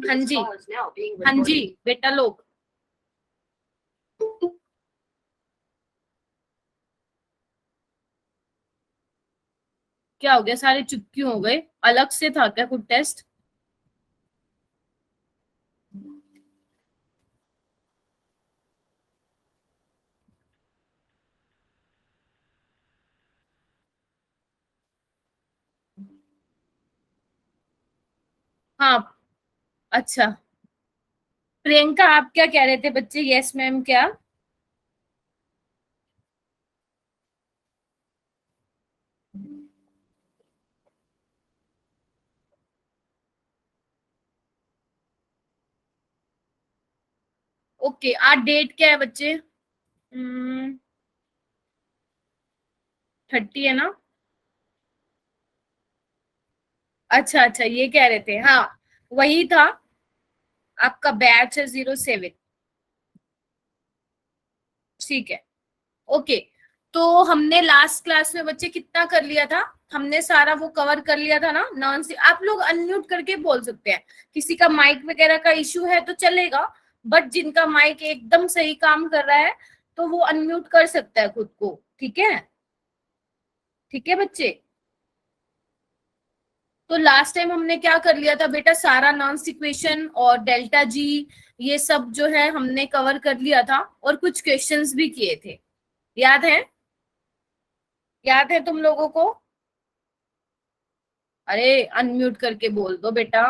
हाँ जी, हाँ जी बेटा लोग। क्या हो गया, सारे चुप क्यों हो गए? अलग से था क्या कुछ टेस्ट? हाँ, अच्छा। प्रियंका आप क्या कह रहे थे बच्चे? यस मैम क्या? ओके, आज डेट क्या है बच्चे? 30 है ना? अच्छा अच्छा, ये कह रहे थे, हाँ वही था। आपका बैच है 07। ठीक है, ओके। तो हमने लास्ट क्लास में बच्चे कितना कर लिया था? हमने सारा वो कवर कर लिया था ना? नॉन सी आप लोग अनम्यूट करके बोल सकते हैं। किसी का माइक वगैरह का इश्यू है तो चलेगा, बट जिनका माइक एकदम सही काम कर रहा है तो वो अनम्यूट कर सकता है खुद को। ठीक है? ठीक है बच्चे। तो लास्ट टाइम हमने क्या कर लिया था बेटा? सारा नॉन इक्वेशन और डेल्टा जी, ये सब जो है हमने कवर कर लिया था, और कुछ क्वेश्चंस भी किए थे। याद है? याद है तुम लोगों को? अरे अनम्यूट करके बोल दो बेटा।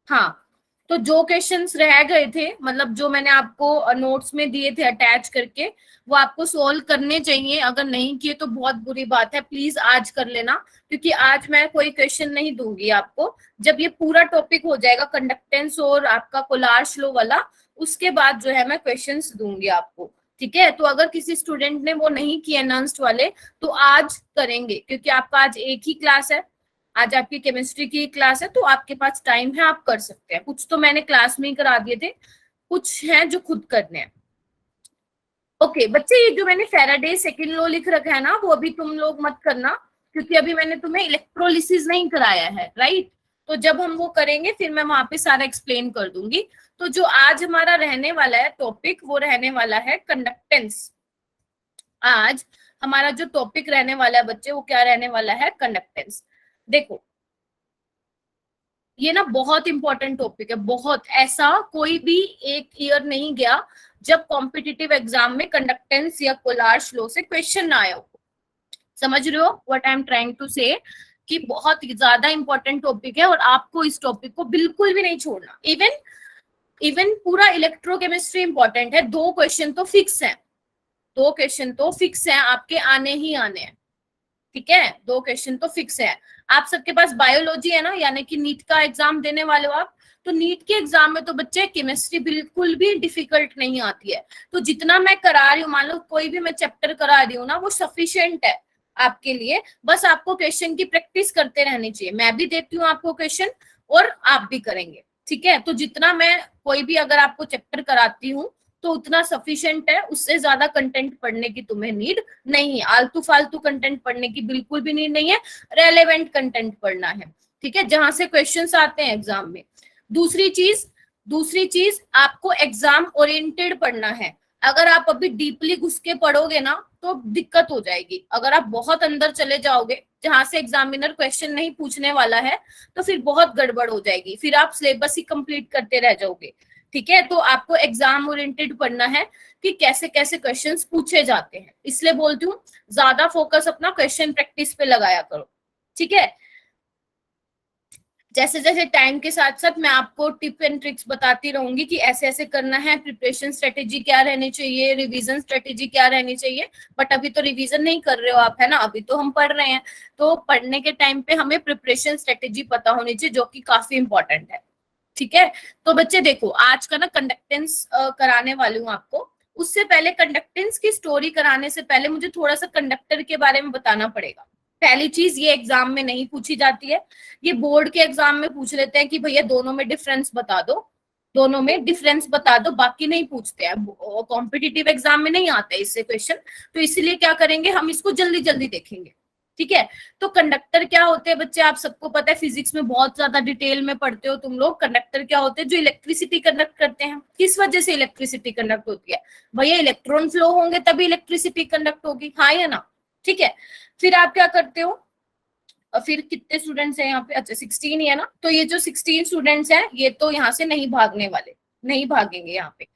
हाँ, तो जो क्वेश्चंस रह गए थे, मतलब जो मैंने आपको नोट्स में दिए थे अटैच करके, वो आपको सोल्व करने चाहिए। अगर नहीं किए तो बहुत बुरी बात है, प्लीज आज कर लेना, क्योंकि आज मैं कोई क्वेश्चन नहीं दूंगी आपको। जब ये पूरा टॉपिक हो जाएगा कंडक्टेंस और आपका कोलार फ्लो वाला, उसके बाद जो है मैं क्वेश्चंस दूंगी आपको। ठीक है? तो अगर किसी स्टूडेंट ने वो नहीं किए नंस्ट वाले, तो आज करेंगे, क्योंकि आपका आज एक ही क्लास है। आज आपकी केमिस्ट्री की क्लास है, तो आपके पास टाइम है, आप कर सकते हैं। कुछ तो मैंने क्लास में ही करा दिए थे, कुछ हैं जो खुद करने हैं। ओके बच्चे, ये जो मैंने फेराडे सेकंड लॉ लिख रखा है ना, वो अभी तुम लोग मत करना, क्योंकि अभी मैंने तुम्हें इलेक्ट्रोलिसिस नहीं कराया है, राइट? तो जब हम वो करेंगे फिर मैं वहां पे सारा एक्सप्लेन कर दूंगी। तो जो आज हमारा रहने वाला है टॉपिक, वो रहने वाला है कंडक्टेंस। आज हमारा जो टॉपिक रहने वाला है बच्चे, वो क्या रहने वाला है? कंडक्टेंस। देखो, ये ना बहुत इंपॉर्टेंट टॉपिक है, बहुत। ऐसा कोई भी एक ईयर नहीं गया जब कॉम्पिटिटिव एग्जाम में कंडक्टेंस या कोलार्स लॉ से क्वेश्चन ना आया हो। समझ रहे हो what I am trying to say? कि बहुत ज्यादा इंपॉर्टेंट टॉपिक है, और आपको इस टॉपिक को बिल्कुल भी नहीं छोड़ना। इवन इवन पूरा इलेक्ट्रोकेमिस्ट्री इंपॉर्टेंट है। दो क्वेश्चन तो फिक्स है, दो क्वेश्चन तो फिक्स है, आपके आने ही आने हैं। ठीक है? दो क्वेश्चन तो फिक्स है। आप सबके पास बायोलॉजी है ना, यानी कि नीट का एग्जाम देने वाले हो आप। तो नीट के एग्जाम में तो बच्चे केमिस्ट्री बिल्कुल भी डिफिकल्ट नहीं आती है। तो जितना मैं करा रही हूँ, मान लो कोई भी मैं चैप्टर करा रही हूँ ना, वो सफिशियंट है आपके लिए। बस आपको क्वेश्चन की प्रैक्टिस करते रहनी चाहिए। मैं भी देती हूँ आपको क्वेश्चन, और आप भी करेंगे। ठीक है? तो जितना मैं कोई भी अगर आपको चैप्टर कराती हूँ, तो उतना सफिशियंट है। उससे ज्यादा कंटेंट पढ़ने की तुम्हें नीड नहीं है। आलतू फालतू कंटेंट पढ़ने की बिल्कुल भी नीड नहीं है। रेलेवेंट कंटेंट पढ़ना है। ठीक है? जहां से क्वेश्चंस आते हैं एग्जाम में। दूसरी चीज, दूसरी चीज आपको एग्जाम ओरिएंटेड पढ़ना है। अगर आप अभी डीपली घुस के पढ़ोगे ना, तो दिक्कत हो जाएगी। अगर आप बहुत अंदर चले जाओगे, जहां से एग्जामिनर क्वेश्चन नहीं पूछने वाला है, तो फिर बहुत गड़बड़ हो जाएगी, फिर आप सिलेबस ही कंप्लीट करते रह जाओगे। ठीक है? तो आपको एग्जाम ओरिएंटेड पढ़ना है कि कैसे कैसे क्वेश्चंस पूछे जाते हैं। इसलिए बोलती हूँ, ज्यादा फोकस अपना क्वेश्चन प्रैक्टिस पे लगाया करो। ठीक है? जैसे जैसे टाइम के साथ साथ मैं आपको टिप एंड ट्रिक्स बताती रहूंगी कि ऐसे ऐसे करना है, प्रिपरेशन स्ट्रेटेजी क्या रहनी चाहिए, रिवीजन स्ट्रेटेजी क्या रहनी चाहिए। बट अभी तो रिवीजन नहीं कर रहे हो आप, है ना? अभी तो हम पढ़ रहे हैं। तो पढ़ने के टाइम पे हमें प्रिपरेशन स्ट्रेटेजी पता होनी चाहिए, जो कि काफी इंपॉर्टेंट है। ठीक है? तो बच्चे देखो, आज का ना कंडक्टेंस कराने वाली हूँ आपको। उससे पहले, कंडक्टेंस की स्टोरी कराने से पहले मुझे थोड़ा सा कंडक्टर के बारे में बताना पड़ेगा। पहली चीज, ये एग्जाम में नहीं पूछी जाती है। ये बोर्ड के एग्जाम में पूछ लेते हैं कि भैया दोनों में डिफरेंस बता दो, दोनों में डिफरेंस बता दो, बाकी नहीं पूछते हैं। कॉम्पिटिटिव एग्जाम में नहीं आता है इससे क्वेश्चन। तो इसलिए क्या करेंगे, हम इसको जल्दी जल्दी देखेंगे। ठीक है। तो कंडक्टर क्या होते हैं बच्चे, आप सबको पता है, फिजिक्स में बहुत ज्यादा डिटेल में पढ़ते हो तुम लोग। कंडक्टर क्या होते हैं, जो इलेक्ट्रिसिटी कंडक्ट करते हैं। किस वजह से इलेक्ट्रिसिटी कंडक्ट होती है भैया, इलेक्ट्रॉन फ्लो होंगे तभी इलेक्ट्रिसिटी कंडक्ट होगी, हाँ या ना। ठीक है, फिर आप क्या करते हो, और फिर कितने स्टूडेंट्स हैं यहाँ पे, अच्छा 16 ही है ना। तो ये जो 16 स्टूडेंट्स हैं ये तो यहाँ से नहीं भागने वाले, नहीं भागेंगे यहाँ पे।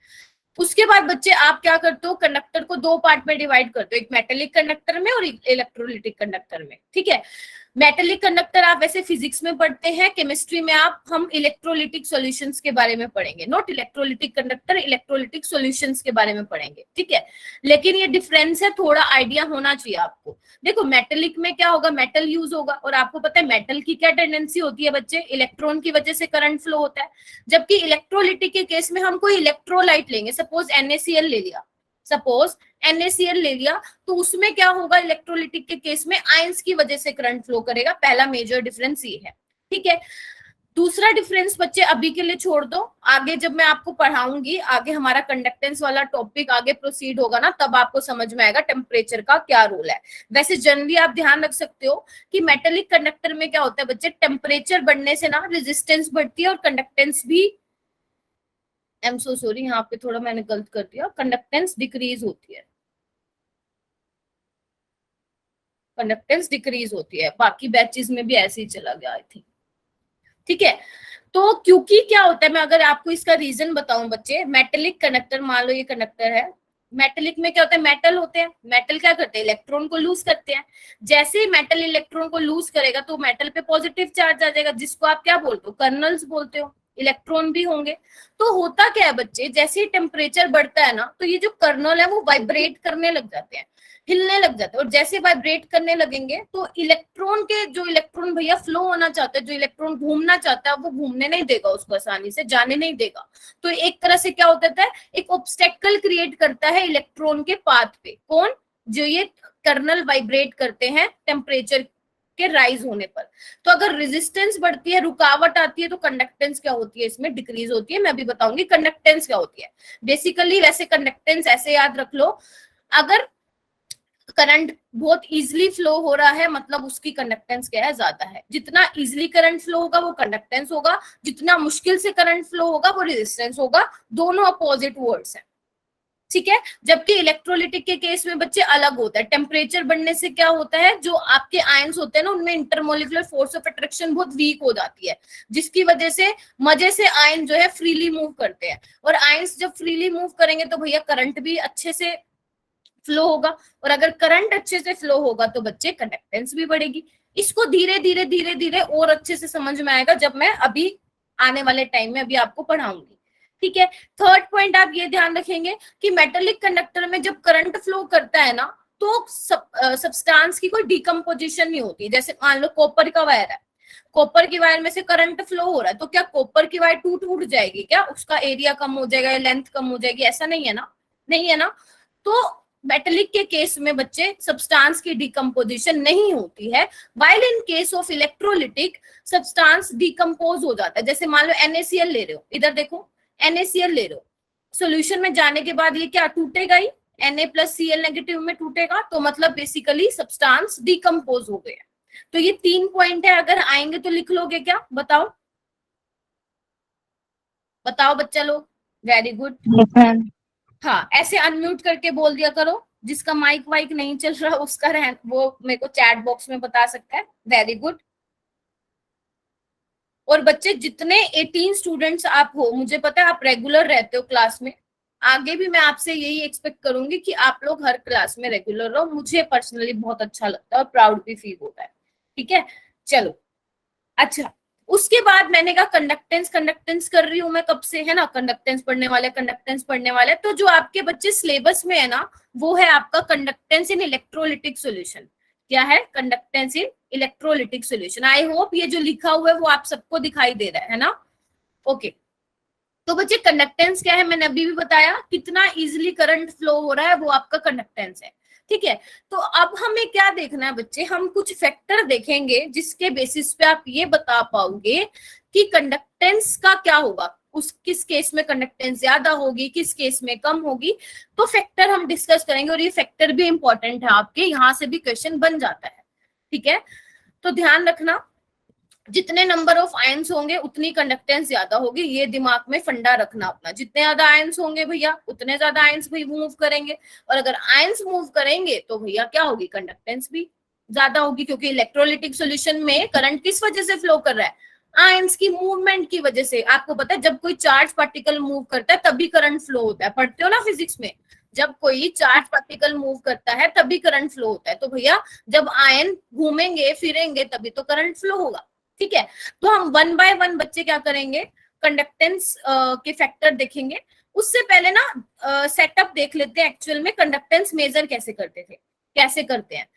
उसके बाद बच्चे आप क्या करते हो, कंडक्टर को दो पार्ट में डिवाइड करते हो, एक मेटेलिक कंडक्टर में और इलेक्ट्रोलिटिक कंडक्टर में। ठीक है, मेटेलिक कंडक्टर आप वैसे फिजिक्स में पढ़ते हैं, केमिस्ट्री में आप हम इलेक्ट्रोलिटिक सॉल्यूशंस के बारे में पढ़ेंगे, not electrolytic conductor, electrolytic solutions के बारे में पढ़ेंगे। ठीक है, लेकिन ये डिफरेंस है, थोड़ा आइडिया होना चाहिए आपको। देखो मेटेलिक में क्या होगा, मेटल यूज होगा, और आपको पता है मेटल की क्या टेंडेंसी होती है बच्चे, इलेक्ट्रॉन की वजह से करंट फ्लो होता है। जबकि इलेक्ट्रोलिटिक के केस में हम कोई इलेक्ट्रोलाइट लेंगे, सपोज NaCl ले लिया, सपोज NaCl ले लिया, तो उसमें क्या होगा, इलेक्ट्रोलिटिक के केस में आयंस की वजह से करंट फ्लो करेगा। पहला मेजर डिफरेंस ये है। ठीक है, दूसरा डिफरेंस बच्चे अभी के लिए छोड़ दो, आगे जब मैं आपको पढ़ाऊंगी, आगे हमारा कंडक्टेंस वाला टॉपिक आगे प्रोसीड होगा ना, तब आपको समझ में आएगा टेम्परेचर का क्या रोल है। वैसे जनरली आप ध्यान रख सकते हो कि मेटेलिक कंडक्टर में क्या होता है बच्चे, टेम्परेचर बढ़ने से ना रेजिस्टेंस बढ़ती है और कंडक्टेंस भी, आई एम सो सॉरी, यहाँ पे थोड़ा मैंने गलत कर दिया, कंडक्टेंस डिक्रीज होती है, कंडक्टेंस डिक्रीज होती है। बाकी बैचेस में भी ऐसे ही चला गया आई थिंक। ठीक है, तो क्योंकि क्या होता है, मैं अगर आपको इसका रीजन बताऊं बच्चे, मेटेलिक कंडक्टर, मान लो ये कंडक्टर है, मेटेलिक में क्या होता है, मेटल होते हैं, मेटल क्या करते हैं, इलेक्ट्रॉन को लूज करते हैं। जैसे ही मेटल इलेक्ट्रॉन को लूज करेगा तो मेटल पे पॉजिटिव चार्ज आ जाएगा, जिसको आप क्या बोलते हो, कर्नल्स बोलते हो, इलेक्ट्रॉन भी होंगे। तो होता क्या है बच्चे, जैसे ही टेम्परेचर बढ़ता है ना, तो ये जो कर्नल है वो वाइब्रेट करने लग जाते हैं, हिलने लग जाते हैं, और जैसे वाइब्रेट करने लगेंगे तो इलेक्ट्रॉन के, जो इलेक्ट्रॉन भैया फ्लो होना चाहता है, जो इलेक्ट्रॉन घूमना चाहता है, वो घूमने नहीं देगा, उसको आसानी से जाने नहीं देगा। तो एक तरह से क्या होता है, एक ऑब्स्टेकल क्रिएट करता है इलेक्ट्रॉन के पाथ पे, कौन, जो ये कर्नल वाइब्रेट करते हैं टेम्परेचर के राइज होने पर। तो अगर रेजिस्टेंस बढ़ती है, रुकावट आती है, तो कंडक्टेंस क्या होती है, इसमें डिक्रीज होती है। मैं अभी बताऊंगी कंडक्टेंस क्या होती है। बेसिकली वैसे कंडक्टेंस ऐसे याद रख लो, अगर करंट बहुत इजीली फ्लो हो रहा है मतलब उसकी कंडक्टेंस क्या है, ज्यादा है। जितना इजीली करंट फ्लो होगा वो कंडक्टेंस होगा, जितना मुश्किल से करंट फ्लो होगा वो रेजिस्टेंस होगा। दोनों अपोजिट वर्ड्स हैं। ठीक है, जबकि इलेक्ट्रोलिटिक के केस में बच्चे अलग होता है। टेम्परेचर बढ़ने से क्या होता है, जो आपके आयंस होते हैं ना, उनमें इंटरमोलिकुलर फोर्स ऑफ अट्रैक्शन बहुत वीक हो जाती है, जिसकी वजह से मजे से आयन जो है फ्रीली मूव करते हैं। और आयंस जब फ्रीली मूव करेंगे तो भैया करंट भी अच्छे से फ्लो होगा, और अगर करंट अच्छे से फ्लो होगा तो बच्चे कंडक्टेंस भी बढ़ेगी। इसको धीरे धीरे धीरे धीरे और अच्छे से समझ में आएगा जब मैं अभी आने वाले टाइम में अभी आपको पढ़ाऊंगी। ठीक है, थर्ड पॉइंट आप ये ध्यान रखेंगे कि मेटेलिक कंडक्टर में जब करंट फ्लो करता है ना, तो सब्सटेंस की कोई डिकम्पोजिशन नहीं होती। जैसे मान लो कॉपर का वायर है, कॉपर की वायर में से करंट फ्लो हो रहा है, तो क्या कॉपर की वायर टूट जाएगी क्या, उसका एरिया कम हो जाएगा या लेंथ कम हो जाएगी, ऐसा नहीं है ना, नहीं है ना। तो मेटेलिक के केस में बच्चे सब्सटेंस की डिकम्पोजिशन नहीं होती है, while in case of electrolytic substance decompose हो जाता है। जैसे मान लो NaCl ले रहे हो, इधर देखो NaCl ले रहे हो, सोल्यूशन में जाने के बाद ये क्या टूटेगा ही, Na+Cl नेगेटिव में टूटेगा, तो मतलब बेसिकली सब्सटेंस डिकम्पोज हो गया। तो ये 3 पॉइंट है, अगर आएंगे तो लिख लोगे क्या, बताओ बताओ बच्चा लोग, वेरी गुड। हाँ, ऐसे अनम्यूट करके बोल दिया करो, जिसका माइक वाइक नहीं चल रहा उसका वो मेरे को चैट बॉक्स में बता सकता है, वेरी गुड। और बच्चे जितने 18 स्टूडेंट्स आप हो, मुझे पता है आप रेगुलर रहते हो क्लास में, आगे भी मैं आपसे यही एक्सपेक्ट करूंगी कि आप लोग हर क्लास में रेगुलर रहो। मुझे पर्सनली बहुत अच्छा लगता है और प्राउड भी फील होता है। ठीक है, चलो अच्छा, उसके बाद मैंने कहा कंडक्टेंस कंडक्टेंस कर रही हूं मैं कब से, है ना, कंडक्टेंस पढ़ने वाले कंडक्टेंस पढ़ने वाले। तो जो आपके बच्चे सिलेबस में है ना, वो है आपका कंडक्टेंस इन इलेक्ट्रोलिटिक सॉल्यूशन। क्या है, conductance in electrolytic solution. I hope ये जो लिखा हुआ है वो आप सबको दिखाई दे रहा है ना। ओके, तो बच्चे कंडक्टेंस क्या है, मैंने अभी भी बताया, कितना इजिली करंट फ्लो हो रहा है वो आपका कंडक्टेंस है। ठीक है, तो अब हमें क्या देखना है बच्चे, हम कुछ फैक्टर देखेंगे जिसके बेसिस पे आप ये बता पाओगे कि कंडक्टेंस का क्या होगा, उस किस केस में कंडक्टेंस ज्यादा होगी, किस केस में कम होगी। तो फैक्टर हम डिस्कस करेंगे, और ये फैक्टर भी इंपॉर्टेंट है आपके, यहाँ से भी क्वेश्चन बन जाता है। ठीक है, तो ध्यान रखना जितने नंबर ऑफ आयंस होंगे उतनी कंडक्टेंस ज्यादा होगी, ये दिमाग में फंडा रखना अपना। जितने ज्यादा आयंस होंगे भैया उतने ज्यादा आयंस भी मूव करेंगे, और अगर आयंस मूव करेंगे तो भैया क्या होगी, कंडक्टेंस भी ज्यादा होगी, क्योंकि इलेक्ट्रोलिटिक सॉल्यूशन में करंट किस वजह से फ्लो कर रहा है, आयंस की मूवमेंट की वजह से। आपको पता है जब कोई चार्ज पार्टिकल मूव करता है तभी करंट फ्लो होता है, पढ़ते हो ना फिजिक्स में, जब कोई चार्ज पार्टिकल मूव करता है तभी करंट फ्लो होता है। तो भैया जब आयन घूमेंगे फिरेंगे तभी तो करंट फ्लो होगा, ठीक है। तो हम वन बाय वन बच्चे क्या करेंगे, कंडक्टेंस के फैक्टर देखेंगे। उससे पहले ना सेटअप देख लेते हैं एक्चुअल में कंडक्टेंस मेजर कैसे करते थे, कैसे करते हैं।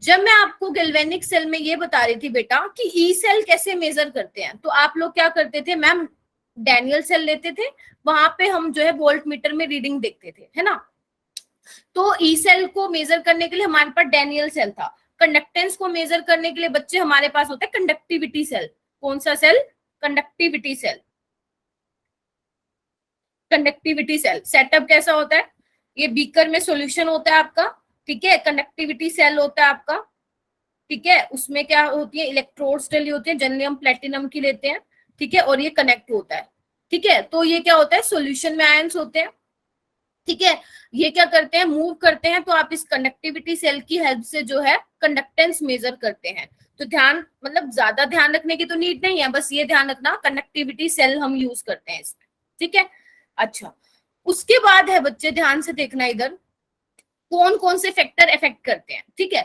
जब मैं आपको गैल्वेनिक सेल में ये बता रही थी बेटा कि ई सेल कैसे मेजर करते हैं, तो आप लोग क्या करते थे मैम, डैनियल सेल लेते थे, वहां पे हम जो है वोल्ट मीटर में रीडिंग देखते थे, है ना। तो ई सेल को मेजर करने के लिए हमारे पास डैनियल सेल था, कंडक्टेंस को मेजर करने के लिए बच्चे हमारे पास होता है कंडक्टिविटी सेल। कौन सा cell, conductivity cell. Conductivity cell setup कैसा होता है, ये बीकर में सॉल्यूशन होता है आपका, ठीक है, कंडक्टिविटी सेल होता है आपका, ठीक है। उसमें क्या होती है, इलेक्ट्रोड्स डली होती है, जनरली हम प्लेटिनम की लेते हैं, ठीक है, और ये कनेक्ट होता है, ठीक है। तो ये क्या होता है, सॉल्यूशन में आयंस होते हैं, ठीक है। ये क्या करते हैं, मूव करते हैं, तो आप इस कंडक्टिविटी सेल की हेल्प से जो है कंडक्टेंस मेजर करते हैं। तो ध्यान, मतलब ज्यादा ध्यान रखने की तो नीड नहीं है, बस ये ध्यान रखना कंडक्टिविटी सेल हम यूज करते हैं इसमें, ठीक है। अच्छा, उसके बाद है बच्चे ध्यान से देखना इधर, कौन कौन से फैक्टर इफेक्ट करते हैं, ठीक है।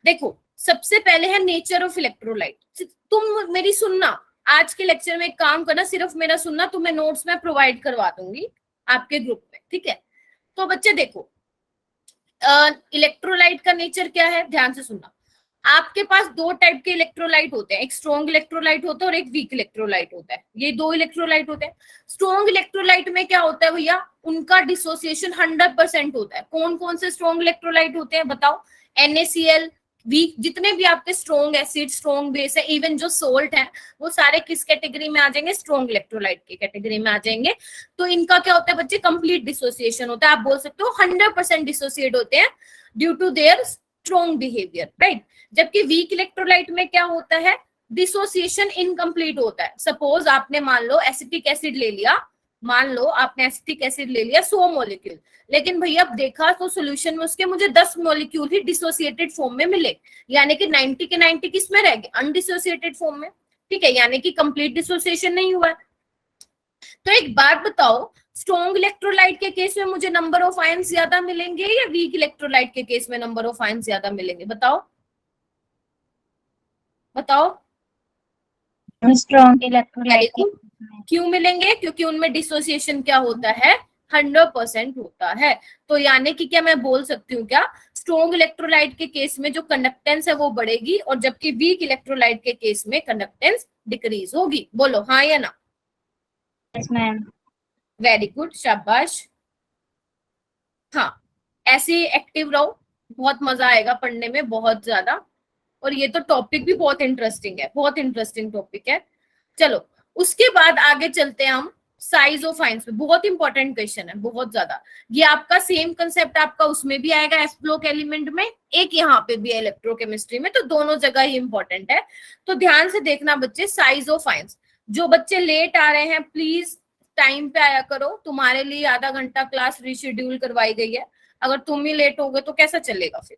देखो सबसे पहले है नेचर ऑफ इलेक्ट्रोलाइट। तुम मेरी सुनना, आज के लेक्चर में एक काम करना, सिर्फ मेरा सुनना, तुम्हें नोट्स में प्रोवाइड करवा दूंगी आपके ग्रुप में, ठीक है। तो बच्चे देखो इलेक्ट्रोलाइट का नेचर क्या है, ध्यान से सुनना। आपके पास दो टाइप के इलेक्ट्रोलाइट होते हैं, एक स्ट्रॉन्ग इलेक्ट्रोलाइट होता है और एक वीक इलेक्ट्रोलाइट होता है, ये दो इलेक्ट्रोलाइट होते हैं। स्ट्रॉन्ग इलेक्ट्रोलाइट में क्या होता है भैया, उनका डिसोसिएशन 100% होता है। कौन कौन से स्ट्रॉन्ग इलेक्ट्रोलाइट होते हैं बताओ, NaCl, वीक, जितने भी आपके स्ट्रॉन्ग एसिड स्ट्रॉन्ग बेस है, इवन जो सोल्ट है, वो सारे किस कैटेगरी में आ जाएंगे, स्ट्रॉन्ग इलेक्ट्रोलाइट की कैटेगरी में आ जाएंगे। तो इनका क्या होता है बच्चे, कंप्लीट डिसोसिएशन होता है, आप बोल सकते हो 100% डिसोसिएट होते हैं due to their strong behaviour, right. जबकि वीक इलेक्ट्रोलाइट में क्या होता है, डिसोसिएशन इनकम्प्लीट होता है। सपोज आपने मान लो एसिटिक एसिड ले लिया, मान लो आपने एसिटिक एसिड ले लिया 100 मॉलिक्यूल, लेकिन भैया अब देखा तो सॉल्यूशन में उसके मुझे 10 मॉलिक्यूल ही डिसोसिएटेड फॉर्म में मिले, यानी कि 90 के 90 किस में रह गए, अनडिसोसिएटेड फॉर्म में, ठीक है, यानी कि कंप्लीट डिसोसिएशन नहीं हुआ है। तो एक बात बताओ, स्ट्रॉन्ग इलेक्ट्रोलाइट के केस में मुझे नंबर ऑफ आयंस ज्यादा मिलेंगे या वीक इलेक्ट्रोलाइट के केस में नंबर ऑफ आयंस ज्यादा मिलेंगे, बताओ बताओ। स्ट्रॉन्ग इलेक्ट्रोलाइट क्यों मिलेंगे, क्योंकि उनमें डिसोसिएशन क्या होता है, 100% होता है। तो यानी कि क्या मैं बोल सकती हूँ क्या, स्ट्रॉन्ग इलेक्ट्रोलाइट के केस में जो कंडक्टेंस है वो बढ़ेगी, और जबकि वीक इलेक्ट्रोलाइट के केस में कंडक्टेंस डिक्रीज होगी। बोलो हाँ या ना। Yes ma'am. वेरी गुड, शाबाश। हाँ, ऐसे एक्टिव रहो, बहुत मजा आएगा पढ़ने में, बहुत ज्यादा। और ये तो टॉपिक भी बहुत इंटरेस्टिंग है, बहुत इंटरेस्टिंग टॉपिक है। चलो उसके बाद आगे चलते हैं हम साइज ऑफ आयंस पे, बहुत इंपॉर्टेंट क्वेश्चन है, बहुत ज्यादा। ये आपका सेम कंसेप्ट आपका उसमें भी आएगा, एफ ब्लॉक एलिमेंट में, एक यहाँ पे भी है इलेक्ट्रोकेमिस्ट्री में, तो दोनों जगह ही इंपॉर्टेंट है। तो ध्यान से देखना बच्चे, साइज ऑफ आयंस। जो बच्चे लेट आ रहे हैं प्लीज टाइम पे आया करो, तुम्हारे लिए आधा घंटा क्लास रिशेड्यूल करवाई गई है, अगर तुम ही लेट हो गए तो कैसा चलेगा फिर,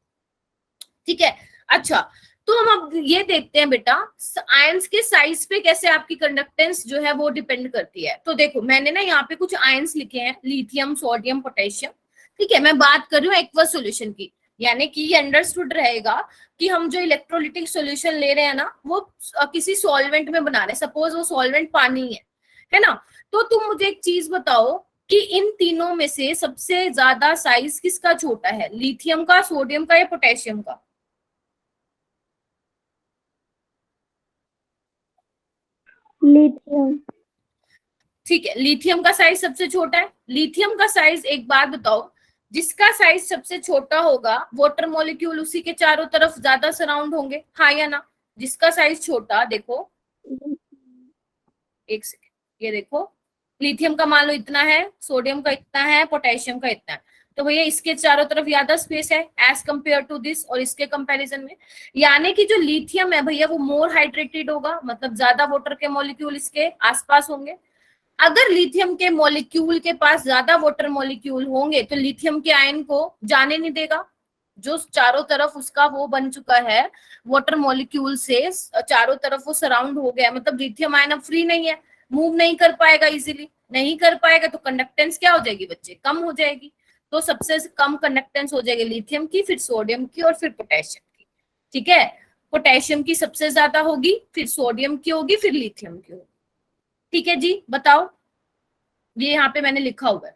ठीक है। अच्छा, तो हम अब ये देखते हैं बेटा आयंस के साइज पे कैसे आपकी कंडक्टेंस जो है वो डिपेंड करती है। तो देखो मैंने ना यहाँ पे कुछ आयंस लिखे हैं, लिथियम सोडियम पोटेशियम, ठीक है। मैं बात कर रही हूँ एक्वस सॉल्यूशन की, यानी कि ये अंडरस्टूड रहेगा कि हम जो इलेक्ट्रोलिटिक सॉल्यूशन ले रहे हैं ना वो किसी सॉल्वेंट में बना रहे हैं, सपोज वो सॉल्वेंट पानी है ना। तो तुम मुझे एक चीज बताओ कि इन तीनों में से सबसे ज्यादा साइज किसका छोटा है, लिथियम का, सोडियम का या पोटेशियम का। लिथियम। ठीक है, लिथियम का साइज सबसे छोटा है। लिथियम का साइज, एक बात बताओ, जिसका साइज सबसे छोटा होगा वाटर मॉलिक्यूल उसी के चारों तरफ ज्यादा सराउंड होंगे, हाँ या ना। जिसका साइज छोटा, देखो एक सेकेंड, ये देखो लिथियम का मान लो इतना है, सोडियम का इतना है, पोटेशियम का इतना है, तो भैया इसके चारों तरफ ज्यादा स्पेस है एज कंपेयर टू दिस, और इसके कंपैरिजन में, यानी कि जो लिथियम है भैया वो मोर हाइड्रेटेड होगा, मतलब ज्यादा वाटर के मॉलिक्यूल इसके आसपास होंगे। अगर लिथियम के मॉलिक्यूल के पास ज्यादा वाटर मॉलिक्यूल होंगे तो लिथियम के आयन को जाने नहीं देगा, जो चारों तरफ उसका वो बन चुका है वाटर मॉलिक्यूल से, चारों तरफ वो सराउंड हो गया, मतलब लिथियम आयन अब फ्री नहीं है, मूव नहीं कर पाएगा, इजीली नहीं कर पाएगा, तो कंडक्टेंस क्या हो जाएगी बच्चे, कम हो जाएगी। तो सबसे कम कंडक्टेंस हो जाएगी लिथियम की, फिर सोडियम की, और फिर पोटेशियम की। ठीक है, पोटेशियम की सबसे ज्यादा होगी, फिर सोडियम की होगी, फिर लिथियम की होगी। ठीक है जी, बताओ, ये यहाँ पे मैंने लिखा हुआ है।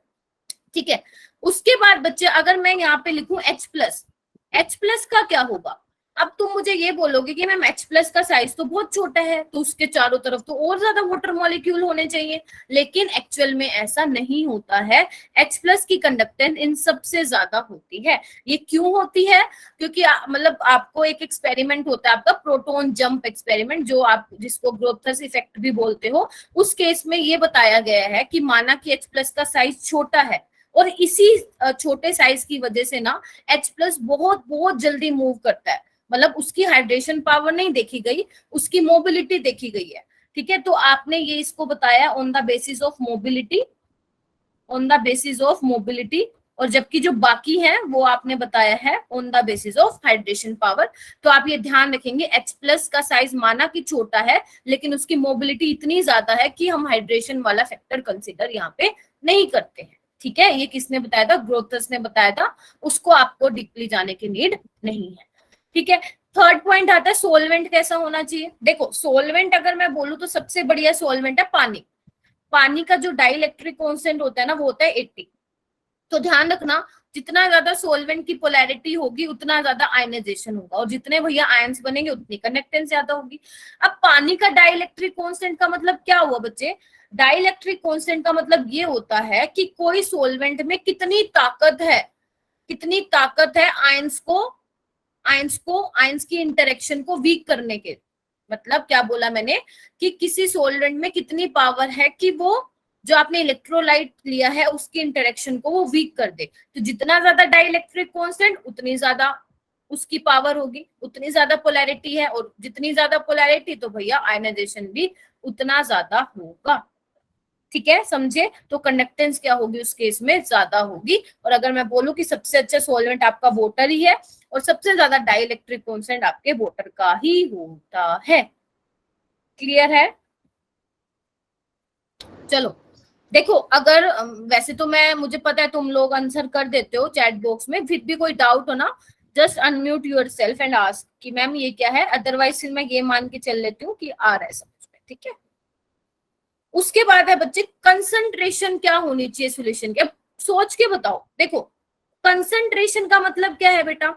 ठीक है, उसके बाद बच्चे अगर मैं यहाँ पे लिखूं H प्लस का क्या होगा। अब तुम मुझे ये बोलोगे कि मैम H प्लस का साइज तो बहुत छोटा है, तो उसके चारों तरफ तो और ज्यादा वाटर मॉलिक्यूल होने चाहिए, लेकिन एक्चुअल में ऐसा नहीं होता है। H प्लस की कंडक्टेंस इन सबसे ज्यादा होती है। ये क्यों होती है, क्योंकि मतलब आपको एक एक्सपेरिमेंट होता है आपका प्रोटॉन जंप एक्सपेरिमेंट, जो आप जिसको ग्रोथस इफेक्ट भी बोलते हो, उस केस में ये बताया गया है कि माना कि H प्लस का साइज छोटा है, और इसी छोटे साइज की वजह से ना H प्लस बहुत बहुत जल्दी मूव करता है, मतलब उसकी हाइड्रेशन पावर नहीं देखी गई, उसकी मोबिलिटी देखी गई है। ठीक है, तो आपने ये इसको बताया on the basis of mobility, on the basis of mobility, और जबकि जो बाकी है वो आपने बताया है on the basis of hydration power. तो आप ये ध्यान रखेंगे H प्लस का साइज माना कि छोटा है, लेकिन उसकी मोबिलिटी इतनी ज्यादा है कि हम हाइड्रेशन वाला फैक्टर कंसिडर यहाँ पे नहीं करते हैं। ठीक है, ये किसने बताया था, ग्रोथस ने बताया था, उसको आपको डीपली जाने की नीड नहीं है। ठीक है, थर्ड पॉइंट आता है सोलवेंट कैसा होना चाहिए। देखो सोलवेंट अगर मैं बोलूं तो सबसे बढ़िया सोलवेंट है पानी। पानी का जो डाइलेक्ट्रिक कांस्टेंट होता है ना वो होता है 80। तो ध्यान रखना, जितना ज्यादा सोलवेंट की पोलैरिटी होगी उतना ज्यादा आयनाइजेशन होगा, और जितने भैया आयंस बनेंगे उतनी कंडक्टेंस ज्यादा होगी। अब पानी का डाइलेक्ट्रिक कांस्टेंट का मतलब क्या हुआ बच्चे, डाइलेक्ट्रिक कांस्टेंट का मतलब ये होता है कि कोई सोलवेंट में कितनी ताकत है, कितनी ताकत है आयंस की इंटरेक्शन को वीक करने के। मतलब क्या बोला मैंने, कि किसी सोलवेंट में कितनी पावर है कि वो जो आपने इलेक्ट्रोलाइट लिया है उसकी इंटरेक्शन को वो वीक कर दे। तो जितना ज्यादा डाइलेक्ट्रिक कांस्टेंट उतनी ज्यादा उसकी पावर होगी, उतनी ज्यादा पोलैरिटी है, और जितनी ज्यादा पोलैरिटी तो भैया आयनाइजेशन भी उतना ज्यादा होगा। ठीक है, समझे, तो कंडक्टेंस क्या होगी उस केस में ज्यादा होगी। और अगर मैं बोलूं कि सबसे अच्छा सोलवेंट आपका वाटर ही है, और सबसे ज्यादा डाइलेक्ट्रिक कांस्टेंट आपके वाटर का ही होता है। क्लियर है, चलो देखो, अगर वैसे तो मुझे पता है तुम लोग आंसर कर देते हो चैट बॉक्स में, फिर भी कोई डाउट हो ना, just unmute yourself and ask कि मैम ये क्या है, अदरवाइज मैं ये मान के चल लेती हूँ कि आ रहा है समझ में। ठीक है, उसके बाद है बच्चे कंसंट्रेशन क्या होनी चाहिए सोल्यूशन के। अब सोच के बताओ, देखो कंसंट्रेशन का मतलब क्या है बेटा,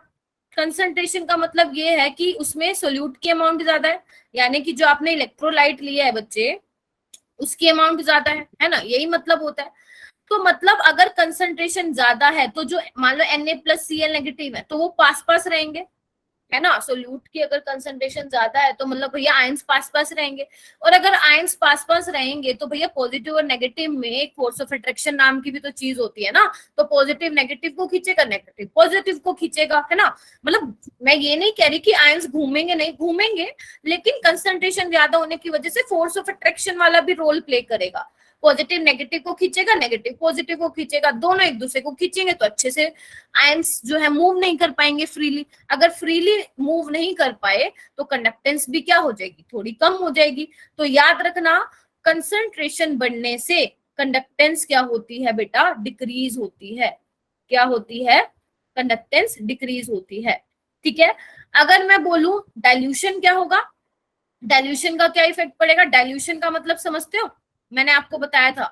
कंसंट्रेशन का मतलब ये है कि उसमें सोल्यूट की अमाउंट ज्यादा है, यानी कि जो आपने इलेक्ट्रोलाइट लिया है बच्चे उसकी अमाउंट ज्यादा है ना, यही मतलब होता है। तो मतलब अगर कंसंट्रेशन ज्यादा है तो जो मान लो Na+Cl नेगेटिव है तो वो पास पास रहेंगे, है ना। सोल्यूट की अगर कंसंट्रेशन ज्यादा है तो मतलब भैया आयंस पास पास रहेंगे, और अगर आयंस पास पास रहेंगे तो भैया पॉजिटिव और नेगेटिव में एक फोर्स ऑफ अट्रैक्शन नाम की भी तो चीज होती है ना, तो पॉजिटिव नेगेटिव को खींचेगा, नेगेटिव पॉजिटिव को खींचेगा, है ना। मतलब मैं ये नहीं कह रही कि आयंस घूमेंगे, नहीं घूमेंगे, लेकिन कंसंट्रेशन ज्यादा होने की वजह से फोर्स ऑफ अट्रैक्शन वाला भी रोल प्ले करेगा। पॉजिटिव नेगेटिव को खींचेगा, नेगेटिव पॉजिटिव को खींचेगा, दोनों एक दूसरे को खींचेंगे तो अच्छे से आयंस जो है मूव नहीं कर पाएंगे फ्रीली। अगर फ्रीली मूव नहीं कर पाए तो कंडक्टेंस भी क्या हो जाएगी, थोड़ी कम हो जाएगी। तो याद रखना, कंसंट्रेशन बढ़ने से कंडक्टेंस क्या होती है बेटा, डिक्रीज होती है। क्या होती है, कंडक्टेंस डिक्रीज होती है। ठीक है, अगर मैं बोलूं डाइल्यूशन क्या होगा, डाइल्यूशन का क्या इफेक्ट पड़ेगा। डाइल्यूशन का मतलब समझते हो, मैंने आपको बताया था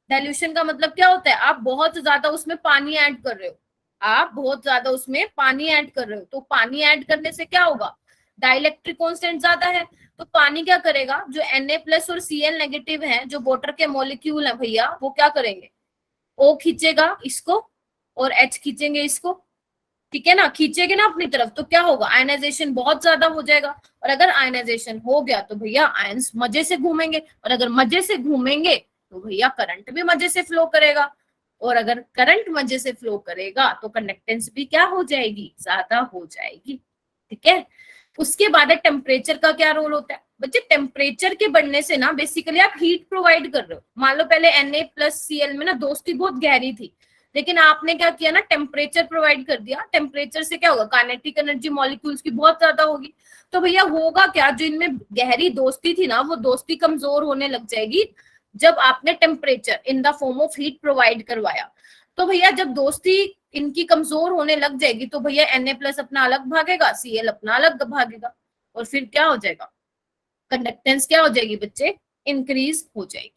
डाइल्यूशन का मतलब क्या होता है, आप बहुत ज्यादा उसमें पानी ऐड कर रहे हो, आप बहुत ज्यादा उसमें पानी ऐड कर रहे हो, तो पानी ऐड करने से क्या होगा, डाइलेक्ट्रिक कांस्टेंट ज्यादा है, तो पानी क्या करेगा, जो Na+ और Cl नेगेटिव है, जो वाटर के मॉलिक्यूल है भैया, वो क्या करेंगे, O खींचेगा इसको और H खींचेंगे इसको। ठीक है ना, खींचेगे ना अपनी तरफ, तो क्या होगा, आयनाइजेशन बहुत ज्यादा हो जाएगा, और अगर आयनाइजेशन हो गया तो भैया आयंस मजे से घूमेंगे, और अगर मजे से घूमेंगे तो भैया करंट भी मजे से फ्लो करेगा, और अगर करंट मजे से फ्लो करेगा तो कंडक्टेंस भी क्या हो जाएगी, ज्यादा हो जाएगी। ठीक है, उसके बाद टेम्परेचर का क्या रोल होता है बच्चे। टेम्परेचर के बढ़ने से ना बेसिकली आप हीट प्रोवाइड कर रहे हो। मान लो पहले Na+Cl में ना दोस्ती बहुत गहरी थी, लेकिन आपने क्या किया ना, टेम्परेचर प्रोवाइड कर दिया। टेम्परेचर से क्या होगा, काइनेटिक एनर्जी मॉलिक्यूल्स की बहुत ज्यादा होगी। तो भैया होगा क्या, जो इनमें गहरी दोस्ती थी ना, वो दोस्ती कमजोर होने लग जाएगी जब आपने temperature in the form of heat provide करवाया। तो भैया जब दोस्ती इनकी कमजोर होने लग जाएगी तो भैया Na+ अपना अलग भागेगा, Cl अपना अलग भागेगा, और फिर क्या हो जाएगा, कंडक्टेंस क्या हो जाएगी बच्चे, इंक्रीज हो जाएगी।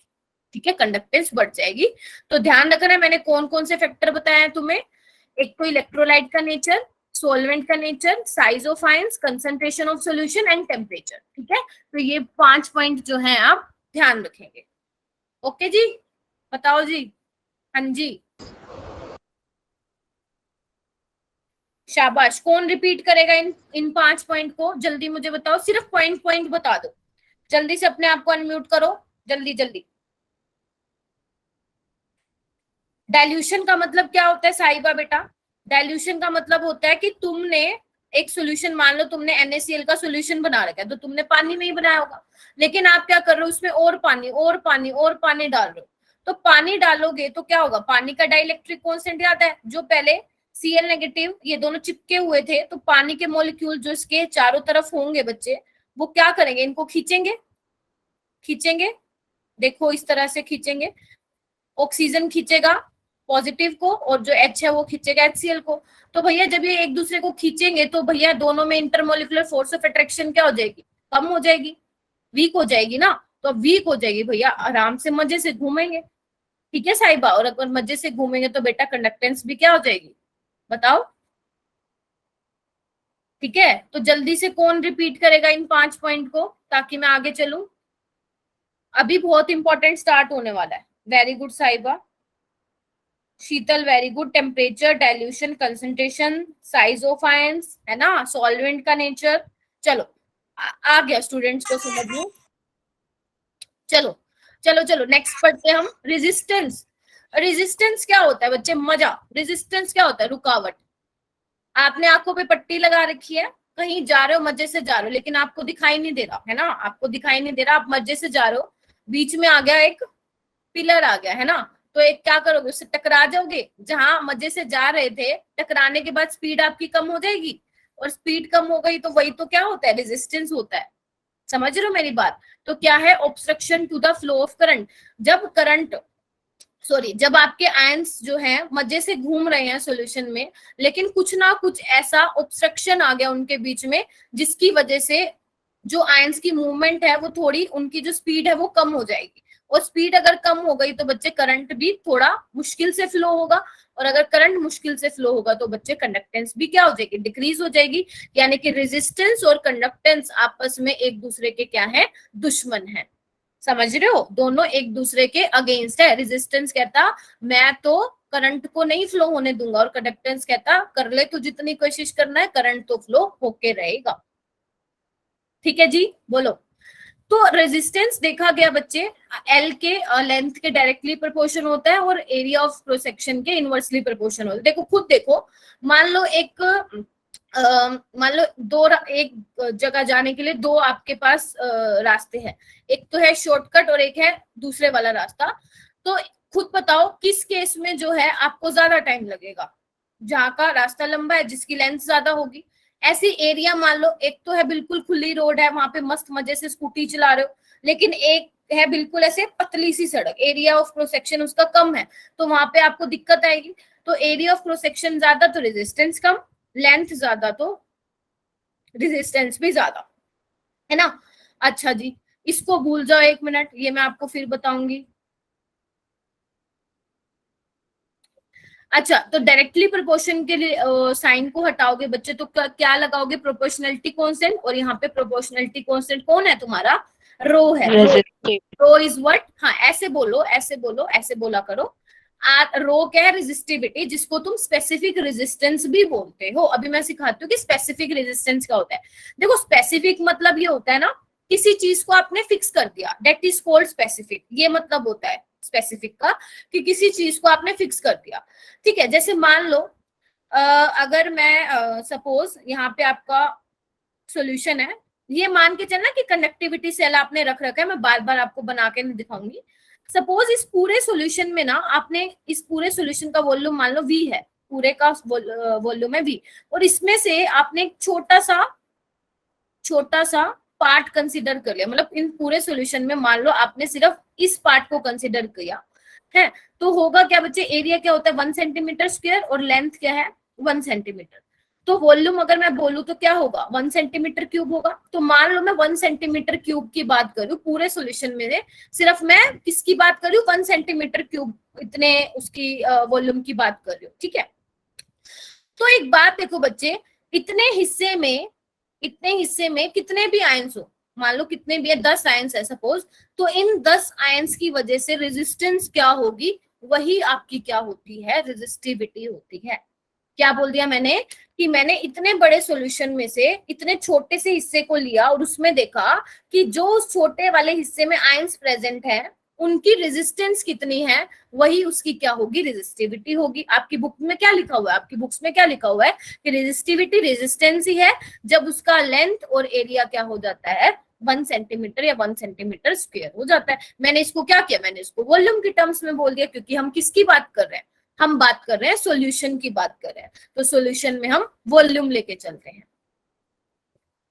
ठीक है, कंडक्टेंस बढ़ जाएगी। तो ध्यान रखना, मैंने कौन कौन से फैक्टर बताए हैं तुम्हें। एक तो इलेक्ट्रोलाइट का नेचर, सॉल्वेंट का nature, size of ions, concentration of solution and temperature. ठीक है, तो ये 5 पॉइंट जो है आप ध्यान रखेंगे। ओके जी, बताओ जी। हाँ जी, शाबाश। कौन रिपीट करेगा इन 5 पॉइंट को, जल्दी मुझे बताओ, सिर्फ पॉइंट पॉइंट बता दो। जल्दी से अपने आप को अनम्यूट करो, जल्दी जल्दी। डाइल्यूशन का मतलब क्या होता है साहिबा बेटा? डाइल्यूशन का मतलब होता है कि तुमने एक सॉल्यूशन, मान लो तुमने NaCl का सॉल्यूशन बना रखा है, तो तुमने पानी में ही बनाया होगा, लेकिन आप क्या कर रहे हो, उसमें और पानी और पानी और पानी डाल रहे हो। तो पानी डालोगे तो क्या होगा, पानी का डाइलेक्ट्रिक कांस्टेंट याद है, जो पहले Cl- ये दोनों चिपके हुए थे, तो पानी के मॉलिक्यूल जो इसके चारों तरफ होंगे बच्चे, वो क्या करेंगे, इनको खींचेंगे, खींचेंगे। देखो इस तरह से खींचेंगे, ऑक्सीजन खींचेगा पॉजिटिव को, और जो H है वो खींचेगा HCl को। तो भैया जब ये एक दूसरे को खींचेंगे तो भैया दोनों में इंटरमोलिकुलर फोर्स ऑफ अट्रैक्शन क्या हो जाएगी, कम हो जाएगी, वीक हो जाएगी ना। तो वीक हो जाएगी भैया, आराम से मजे से घूमेंगे। ठीक है साहिबा, और अगर मजे से घूमेंगे तो बेटा कंडक्टेंस भी क्या हो जाएगी, बताओ। ठीक है, तो जल्दी से कौन रिपीट करेगा इन 5 पॉइंट को, ताकि मैं आगे चलूं। अभी बहुत इंपॉर्टेंट स्टार्ट होने वाला है। Very good Sahiba. Sheetal very good. Temperature, dilution, concentration, size of ions, है ना, सॉल्वेंट का नेचर। चलो आ गया स्टूडेंट्स को समझ में। चलो चलो चलो, नेक्स्ट पढ़ते हैं हम, रेजिस्टेंस। रेजिस्टेंस क्या होता है बच्चे, मजा। रेजिस्टेंस क्या होता है, रुकावट। आपने आंखों पे पट्टी लगा रखी है, कहीं जा रहे हो, मजे से जा रहे हो, लेकिन आपको दिखाई नहीं दे रहा है ना, आपको दिखाई नहीं दे रहा, आप मजे से जा रहे हो, बीच में आ गया एक पिलर आ गया, है ना, तो एक क्या करोगे, उससे टकरा जाओगे। जहां मजे से जा रहे थे, टकराने के बाद स्पीड आपकी कम हो जाएगी, और स्पीड कम हो गई तो वही तो क्या होता है, रेजिस्टेंस होता है। समझ रहे हो मेरी बात? तो क्या है, obstruction to the flow of current. जब करंट, सॉरी, जब आपके आयंस जो हैं मजे से घूम रहे हैं सॉल्यूशन में, लेकिन कुछ ना कुछ ऐसा ऑब्स्ट्रक्शन आ गया उनके बीच में, जिसकी वजह से जो आयंस की मूवमेंट है वो थोड़ी, उनकी जो स्पीड है वो कम हो जाएगी। और स्पीड अगर कम हो गई तो बच्चे करंट भी थोड़ा मुश्किल से फ्लो होगा, और अगर करंट मुश्किल से फ्लो होगा तो बच्चे कंडक्टेंस भी क्या हो जाएगी, डिक्रीज हो जाएगी। यानी कि रेजिस्टेंस और कंडक्टेंस आपस में एक दूसरे के क्या है, दुश्मन है। समझ रहे हो, दोनों एक दूसरे के अगेंस्ट है। रेजिस्टेंस कहता मैं तो करंट को नहीं फ्लो होने दूंगा, और कंडक्टेंस कहता कर ले तो जितनी कोशिश करना है, करंट तो फ्लो होके रहेगा। ठीक है जी, बोलो। तो रेजिस्टेंस देखा गया बच्चे, एल के लेंथ के डायरेक्टली प्रोपोर्शन होता है, और एरिया ऑफ क्रॉस सेक्शन के इनवर्सली प्रोपोर्शन होता है। देखो खुद देखो, मान लो एक मान लो एक जगह जाने के लिए दो आपके पास रास्ते हैं, एक तो है शॉर्टकट और एक है दूसरे वाला रास्ता। तो खुद बताओ किस केस में जो है आपको ज्यादा टाइम लगेगा, जहाँ का रास्ता लंबा है, जिसकी लेंथ ज्यादा होगी। ऐसी एरिया मान लो, एक तो है बिल्कुल खुली रोड है, वहां पे मस्त मजे से स्कूटी चला रहे हो, लेकिन एक है बिल्कुल ऐसे पतली सी सड़क, एरिया ऑफ क्रॉस सेक्शन उसका कम है, तो वहां पे आपको दिक्कत आएगी। तो एरिया ऑफ क्रॉस सेक्शन ज्यादा तो रेजिस्टेंस कम, लेंथ ज्यादा तो रेजिस्टेंस भी ज्यादा, है ना। अच्छा जी, इसको भूल जाओ 1 मिनट, ये मैं आपको फिर बताऊंगी। अच्छा, तो डायरेक्टली प्रोपोर्शन के लिए साइन को हटाओगे बच्चे, तो क्या लगाओगे, प्रोपोर्शनलिटी कांस्टेंट, और यहाँ पे प्रोपोर्शनलिटी कांस्टेंट कौन है तुम्हारा, रो है। रो इज व्हाट, हाँ ऐसे बोलो, ऐसे बोलो, ऐसे बोला करो। रो क्या है, रेजिस्टिविटी, जिसको तुम स्पेसिफिक रेजिस्टेंस भी बोलते हो। अभी मैं सिखाती हूँ कि स्पेसिफिक रेजिस्टेंस क्या होता है। देखो स्पेसिफिक मतलब ये होता है ना, किसी चीज को आपने फिक्स कर दिया, दैट इज कॉल्ड स्पेसिफिक, ये मतलब होता है स्पेसिफिक का कि किसी चीज को आपने फिक्स कर दिया। ठीक है, जैसे मान लो अगर मैं सपोज यहाँ पे आपका सॉल्यूशन है, ये मान के चलना कि कंडक्टिविटी सेल आपने रख रखा है, मैं बार बार आपको बना के नहीं दिखाऊंगी। सपोज इस पूरे सॉल्यूशन में ना आपने इस पूरे सॉल्यूशन का वॉल्यूम मान लो V है, पूरे का वॉल्यूम है V, और इसमें से आपने एक छोटा सा पार्ट कंसीडर कर लिया, मतलब इन पूरे सॉल्यूशन में मान लो आपने सिर्फ इस पार्ट को कंसीडर किया है, तो होगा क्या बच्चे, एरिया क्या होता है 1 सेंटीमीटर स्क्वायर और लेंथ क्या है 1 सेंटीमीटर। तो वॉल्यूम अगर मैं बोलूं तो क्या होगा 1 सेंटीमीटर क्यूब होगा। तो मान लो मैं 1 सेंटीमीटर क्यूब की बात करूं पूरे सॉल्यूशन में, सिर्फ मैं किसकी बात कर रही हूँ 1 सेंटीमीटर क्यूब इतने उसकी वॉल्यूम की बात कर रही हूँ। ठीक है, तो एक बात देखो बच्चे, इतने हिस्से में कितने भी आयंस हो, मान लो कितने भी है 10 आयंस है सपोज, तो इन 10 आयंस की वजह से रेजिस्टेंस क्या होगी, वही आपकी क्या होती है, रेजिस्टिविटी होती है। क्या बोल दिया मैंने कि मैंने इतने बड़े सॉल्यूशन में से इतने छोटे से हिस्से को लिया और उसमें देखा कि जो उस छोटे वाले हिस्से में आयंस प्रेजेंट है उनकी रेजिस्टेंस कितनी है, वही उसकी क्या होगी, रेजिस्टिविटी होगी। आपकी बुक में क्या लिखा हुआ है, आपकी बुक्स में क्या लिखा हुआ है कि रेजिस्टिविटी रेजिस्टेंस ही है जब उसका लेंथ और एरिया क्या हो जाता है 1 सेंटीमीटर या 1 सेंटीमीटर स्क्वायर हो जाता है। मैंने इसको क्या किया, मैंने इसको वॉल्यूम की टर्म्स में बोल दिया, क्योंकि हम किसकी बात कर रहे हैं, हम बात कर रहे हैं सॉल्यूशन की बात कर रहे हैं, तो सॉल्यूशन में हम वॉल्यूम लेके चलते हैं।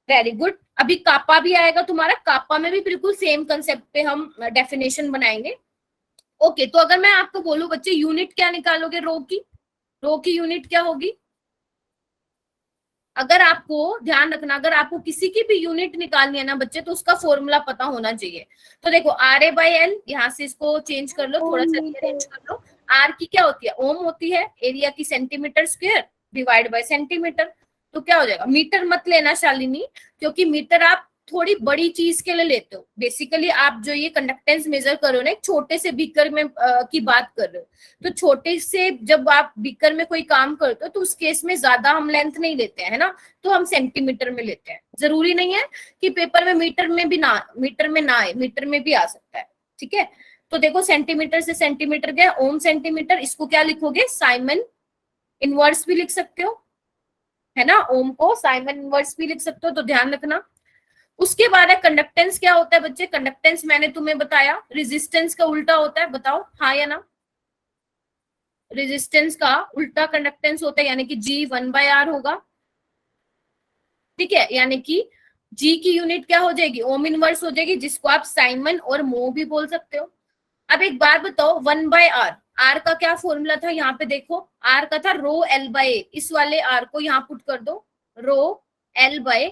वेरी गुड, अभी कापा भी आएगा तुम्हारा, कापा में भी बिल्कुल सेम कंसेप्ट पे हम डेफिनेशन बनाएंगे। ओके, तो अगर मैं आपको बोलूं बच्चे यूनिट क्या निकालोगे, रो की यूनिट क्या होगी, अगर आपको ध्यान रखना, अगर आपको किसी की भी यूनिट निकालनी है ना बच्चे, तो उसका फॉर्मूला पता होना चाहिए। तो देखो RA/L, यहाँ से इसको चेंज कर लो, थोड़ा सा रीअरेंज कर लो। R की क्या होती है, ओम होती है, एरिया की centimetre square divide by centimetre, तो क्या हो जाएगा, मीटर मत लेना शालिनी, क्योंकि मीटर आप थोड़ी बड़ी चीज के लिए लेते हो। बेसिकली आप जो ये कंडक्टेंस मेजर करो ना, एक छोटे से बीकर में की बात कर रहे हो, तो छोटे से जब आप बीकर में कोई काम करते हो तो उस केस में ज्यादा हम लेंथ नहीं लेते हैं, है ना, तो हम सेंटीमीटर में लेते हैं। जरूरी नहीं है कि पेपर में मीटर में ना आए, मीटर में भी आ सकता है। ठीक है, तो देखो सेंटीमीटर से सेंटीमीटर गया, ओम सेंटीमीटर, इसको क्या लिखोगे, साइमन इनवर्स भी लिख सकते हो, है ना, ओम को साइमन इनवर्स भी लिख सकते हो, तो ध्यान रखना। उसके बाद है कंडक्टेंस, क्या होता है बच्चे, कंडक्टेंस मैंने तुम्हें बताया रेजिस्टेंस का उल्टा होता है, बताओ हाँ या ना, रेजिस्टेंस का उल्टा कंडक्टेंस होता है, यानी कि G 1/R होगा। ठीक है, यानी कि G की यूनिट क्या हो जाएगी, ओम इनवर्स हो जाएगी, जिसको आप साइमन और मो भी बोल सकते हो। अब एक बार बताओ 1/R, R का क्या फॉर्मूला था, यहाँ पे देखो R का था ρL/A, इस वाले R को यहाँ पुट कर दो, ρL/A,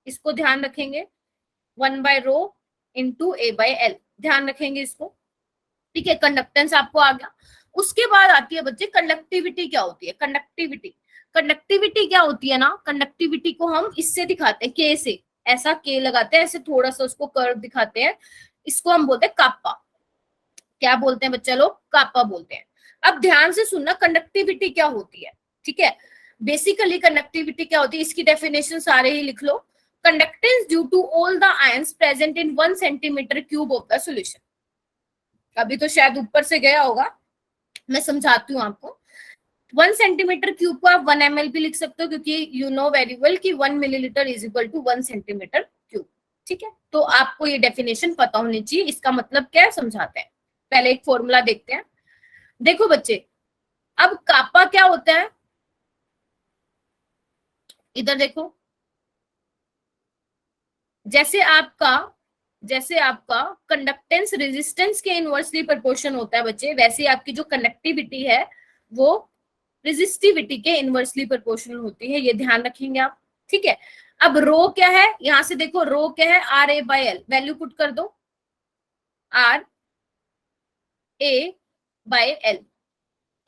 इसको ध्यान रखेंगे, 1/ρ इंटू A/L, ध्यान रखेंगे इसको। ठीक है, कंडक्टेंस आपको आ गया। उसके बाद आती है बच्चे कंडक्टिविटी, क्या होती है कंडक्टिविटी क्या होती है ना, कंडक्टिविटी को हम इससे दिखाते हैं, के से, ऐसा के लगाते हैं, ऐसे थोड़ा सा उसको कर्व दिखाते हैं, इसको हम बोलते हैं कापा। क्या बोलते हैं बच्चा लोग, कापा बोलते हैं। अब ध्यान से सुनना, कंडक्टिविटी क्या होती है। ठीक है, बेसिकली कंडक्टिविटी क्या होती है, इसकी डेफिनेशन सारे ही लिख लो, conductance due to all the ions present in 1 centimetre cube of the solution. अभी तो शायद ऊपर से गया होगा, मैं समझाती हूँ आपको। 1 सेंटीमीटर क्यूब को आप 1 ml भी लिख सकते हो, क्योंकि यू नो वेरी वेल कि 1 millilitre is equal to 1 centimetre cube. ठीक है, तो आपको ये डेफिनेशन पता होनी चाहिए, इसका मतलब क्या है समझाते हैं। पहले एक फॉर्मूला देखते हैं। देखो बच्चे, अब कापा क्या होता है, इधर देखो, जैसे आपका कंडक्टेंस रेजिस्टेंस के इनवर्सली प्रोपोर्शन होता है बच्चे, वैसे आपकी जो कंडक्टिविटी है वो रेजिस्टिविटी के इनवर्सली प्रोपोर्शनल होती है, ये ध्यान रखेंगे आप। ठीक है, अब रो क्या है, यहां से देखो रो क्या है, RA/L, वैल्यू पुट कर दो, RA/L।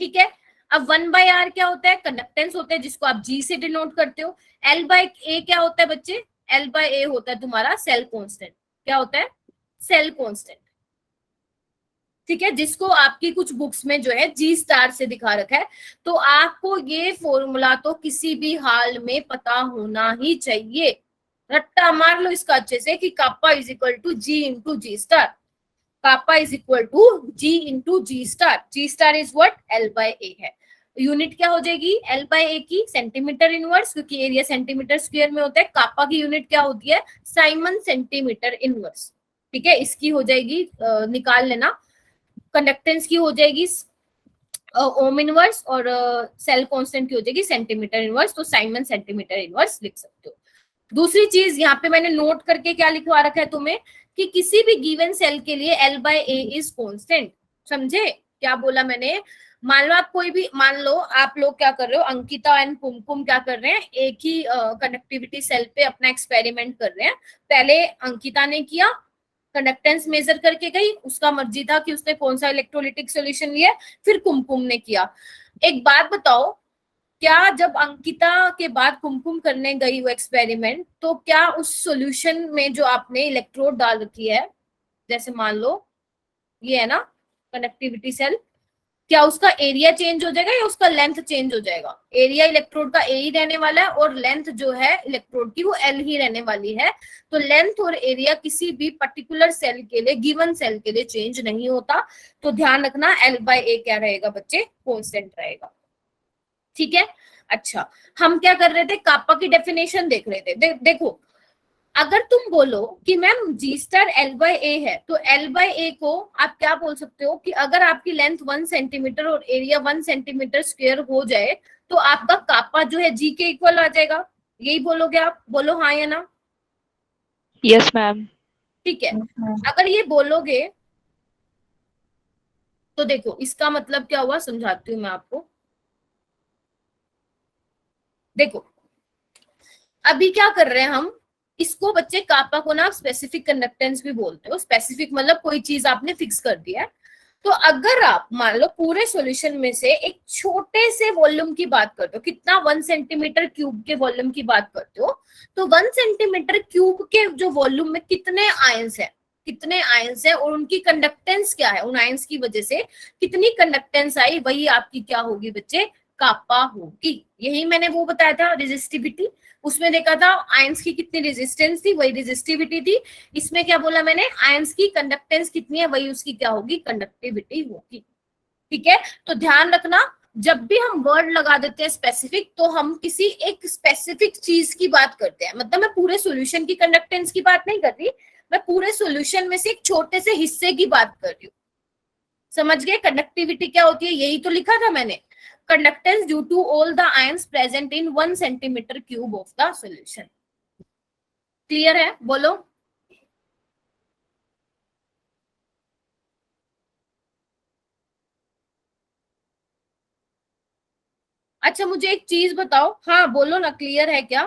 ठीक है, अब 1/R क्या होता है, कंडक्टेंस होता है, जिसको आप G से डिनोट करते हो। L/A क्या होता है बच्चे, L/A होता है तुम्हारा सेल कांस्टेंट। क्या होता है, सेल कांस्टेंट। ठीक है, जिसको आपकी कुछ बुक्स में जो है G* से दिखा रखा है। तो आपको ये फॉर्मूला तो किसी भी हाल में पता होना ही चाहिए, रट्टा मार लो इसका अच्छे से कि kappa is equal to G into G*। Kappa is equal to G into G star. G star is what? L by A है. यूनिट क्या हो जाएगी एल बाय ए की? सेंटीमीटर इनवर्स, क्योंकि एरिया सेंटीमीटर स्क्वायर में होता है. Kappa की यूनिट क्या होती है? Siemens centimetre inverse. ठीक है, इसकी हो जाएगी निकाल लेना. कंडक्टेंस की हो जाएगी ओम इनवर्स, और सेल कांस्टेंट की हो जाएगी सेंटीमीटर इनवर्स. तो साइमन सेंटीमीटर इनवर्स लिख सकते हो. दूसरी चीज यहाँ पे मैंने नोट करके क्या लिखवा रखा है तुम्हें, कि किसी भी गिवन सेल के लिए L by A is constant. समझे क्या बोला मैंने? मान लो आप कोई भी, मान लो आप लोग क्या कर रहे हो, अंकिता एंड कुमकुम क्या कर रहे हैं, एक ही कंडक्टिविटी सेल पे अपना एक्सपेरिमेंट कर रहे हैं. पहले अंकिता ने किया, कंडक्टेंस मेजर करके गई, उसका मर्जी था कि उसने कौन सा इलेक्ट्रोलिटिक सॉल्यूशन लिया. फिर कुमकुम ने किया. एक बात बताओ, क्या जब अंकिता के बाद कुमकुम करने गई वो एक्सपेरिमेंट, तो क्या उस सॉल्यूशन में जो आपने इलेक्ट्रोड डाल रखी है, जैसे मान लो ये है ना कंडक्टिविटी सेल, क्या उसका एरिया चेंज हो जाएगा या उसका लेंथ चेंज हो जाएगा? एरिया इलेक्ट्रोड का ए ही रहने वाला है, और लेंथ जो है इलेक्ट्रोड की वो एल ही रहने वाली है. तो लेंथ और एरिया किसी भी पर्टिकुलर सेल के लिए, गिवन सेल के लिए चेंज नहीं होता. तो ध्यान रखना एल बाय ए क्या रहेगा बच्चे? कांस्टेंट रहेगा. ठीक है. अच्छा, हम क्या कर रहे थे? कापा की डेफिनेशन देख रहे थे. देखो, अगर तुम बोलो कि ma'am G star L by A है, तो एल बाय ए को आप क्या बोल सकते हो कि अगर आपकी लेंथ 1 सेंटीमीटर और एरिया 1 सेंटीमीटर स्क्वायर हो जाए, तो आपका कापा जो है जी के इक्वल आ जाएगा. यही बोलोगे आप? बोलो हाँ या ना. Yes ma'am. ठीक है. Yes, ma'am. अगर ये बोलोगे तो देखो इसका मतलब क्या हुआ, समझाती हूँ मैं आपको. देखो अभी क्या कर रहे हैं हम, इसको बच्चे कापा को ना स्पेसिफिक कंडक्टेंस भी बोलते हो. स्पेसिफिक मतलब कोई चीज आपने फिक्स कर दिया है. तो अगर आप मान लो पूरे सॉल्यूशन में से एक छोटे से वॉल्यूम की बात करते हो, कितना 1 सेंटीमीटर क्यूब के वॉल्यूम की बात करते हो, तो 1 सेंटीमीटर क्यूब के जो वॉल्यूम में कितने आयंस है, कितने आयंस है और उनकी कंडक्टेंस क्या है, उन आयंस की वजह से कितनी कंडक्टेंस आई, वही आपकी क्या होगी बच्चे? कापा होगी. यही मैंने वो बताया था रेजिस्टिविटी. उसमें देखा था आयंस की कितनी रेजिस्टेंस थी, वही रेजिस्टिविटी थी. इसमें क्या बोला मैंने? आयंस की कंडक्टेंस कितनी है, वही उसकी क्या होगी? कंडक्टिविटी होगी. ठीक है. तो ध्यान रखना, जब भी हम वर्ड लगा देते हैं स्पेसिफिक, तो हम किसी एक स्पेसिफिक चीज की बात करते हैं. मतलब मैं पूरे सॉल्यूशन की कंडक्टेंस की बात नहीं कर रही, मैं पूरे सॉल्यूशन में से एक छोटे से हिस्से की बात कर रही हूँ. समझ गए कंडक्टिविटी क्या होती है? यही तो लिखा था मैंने, conductance due to all the ions present in 1 centimetre cube of the solution. Clear है? बोलो. अच्छा मुझे एक चीज बताओ. हाँ बोलो ना, क्लियर है क्या?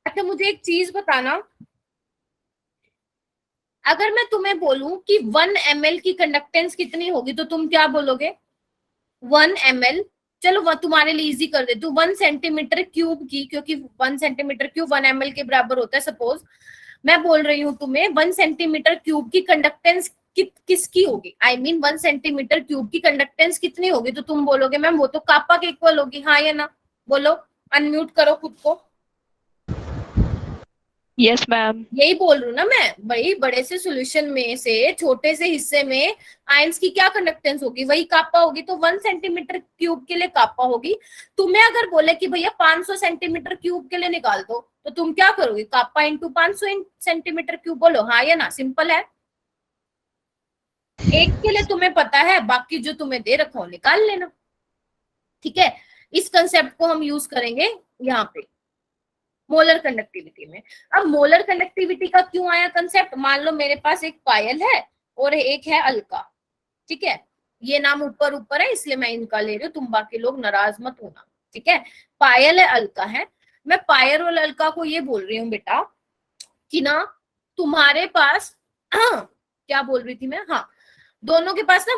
अच्छा मुझे एक चीज बताना, अगर मैं तुम्हें बोलूं कि 1 ml की कंडक्टेंस कितनी होगी, तो तुम क्या बोलोगे? 1 ml. चलो वह तुम्हारे लिए इजी कर देती हूँ. 1 सेंटीमीटर क्यूब की, क्योंकि 1 सेंटीमीटर क्यूब 1 ml के बराबर होता है. सपोज मैं बोल रही हूँ तुम्हें 1 सेंटीमीटर क्यूब की कंडक्टेंस किसकी होगी, आई मीन 1 सेंटीमीटर क्यूब की कंडक्टेंस कितनी होगी, तो तुम बोलोगे मैम वो तो कापा के इक्वल होगी. हाँ या ना? बोलो, अनम्यूट करो खुद को. Yes ma'am. यही बोल रही हूँ ना मैं, भाई बड़े से सॉल्यूशन में से छोटे से हिस्से में आयंस की क्या कंडक्टेंस होगी, वही कापा होगी. तो 1 सेंटीमीटर क्यूब के लिए कापा होगी. तुम्हें अगर बोले कि भैया 500 सेंटीमीटर क्यूब के लिए निकाल दो, तो तुम क्या करोगे? Kappa into 500 centimetre cube. बोलो हाँ या ना? सिंपल है. एक के लिए तुम्हें पता है, बाकी जो तुम्हें दे रखा हो निकाल लेना. ठीक है. इस कंसेप्ट को हम यूज करेंगे यहाँ पे मोलर कंडक्टिविटी में. अब मोलर कंडक्टिविटी का क्यों आया कंसेप्ट? मान लो मेरे पास एक पायल है और एक है अलका. ठीक है. ये नाम ऊपर ऊपर है इसलिए मैं इनका ले रही हूँ, तुम बाकी लोग नाराज मत होना. ठीक है. पायल है, अलका है. मैं पायल और अलका को ये बोल रही हूँ बेटा कि ना तुम्हारे पास क्या बोल रही थी मैं, हाँ, दोनों के पास ना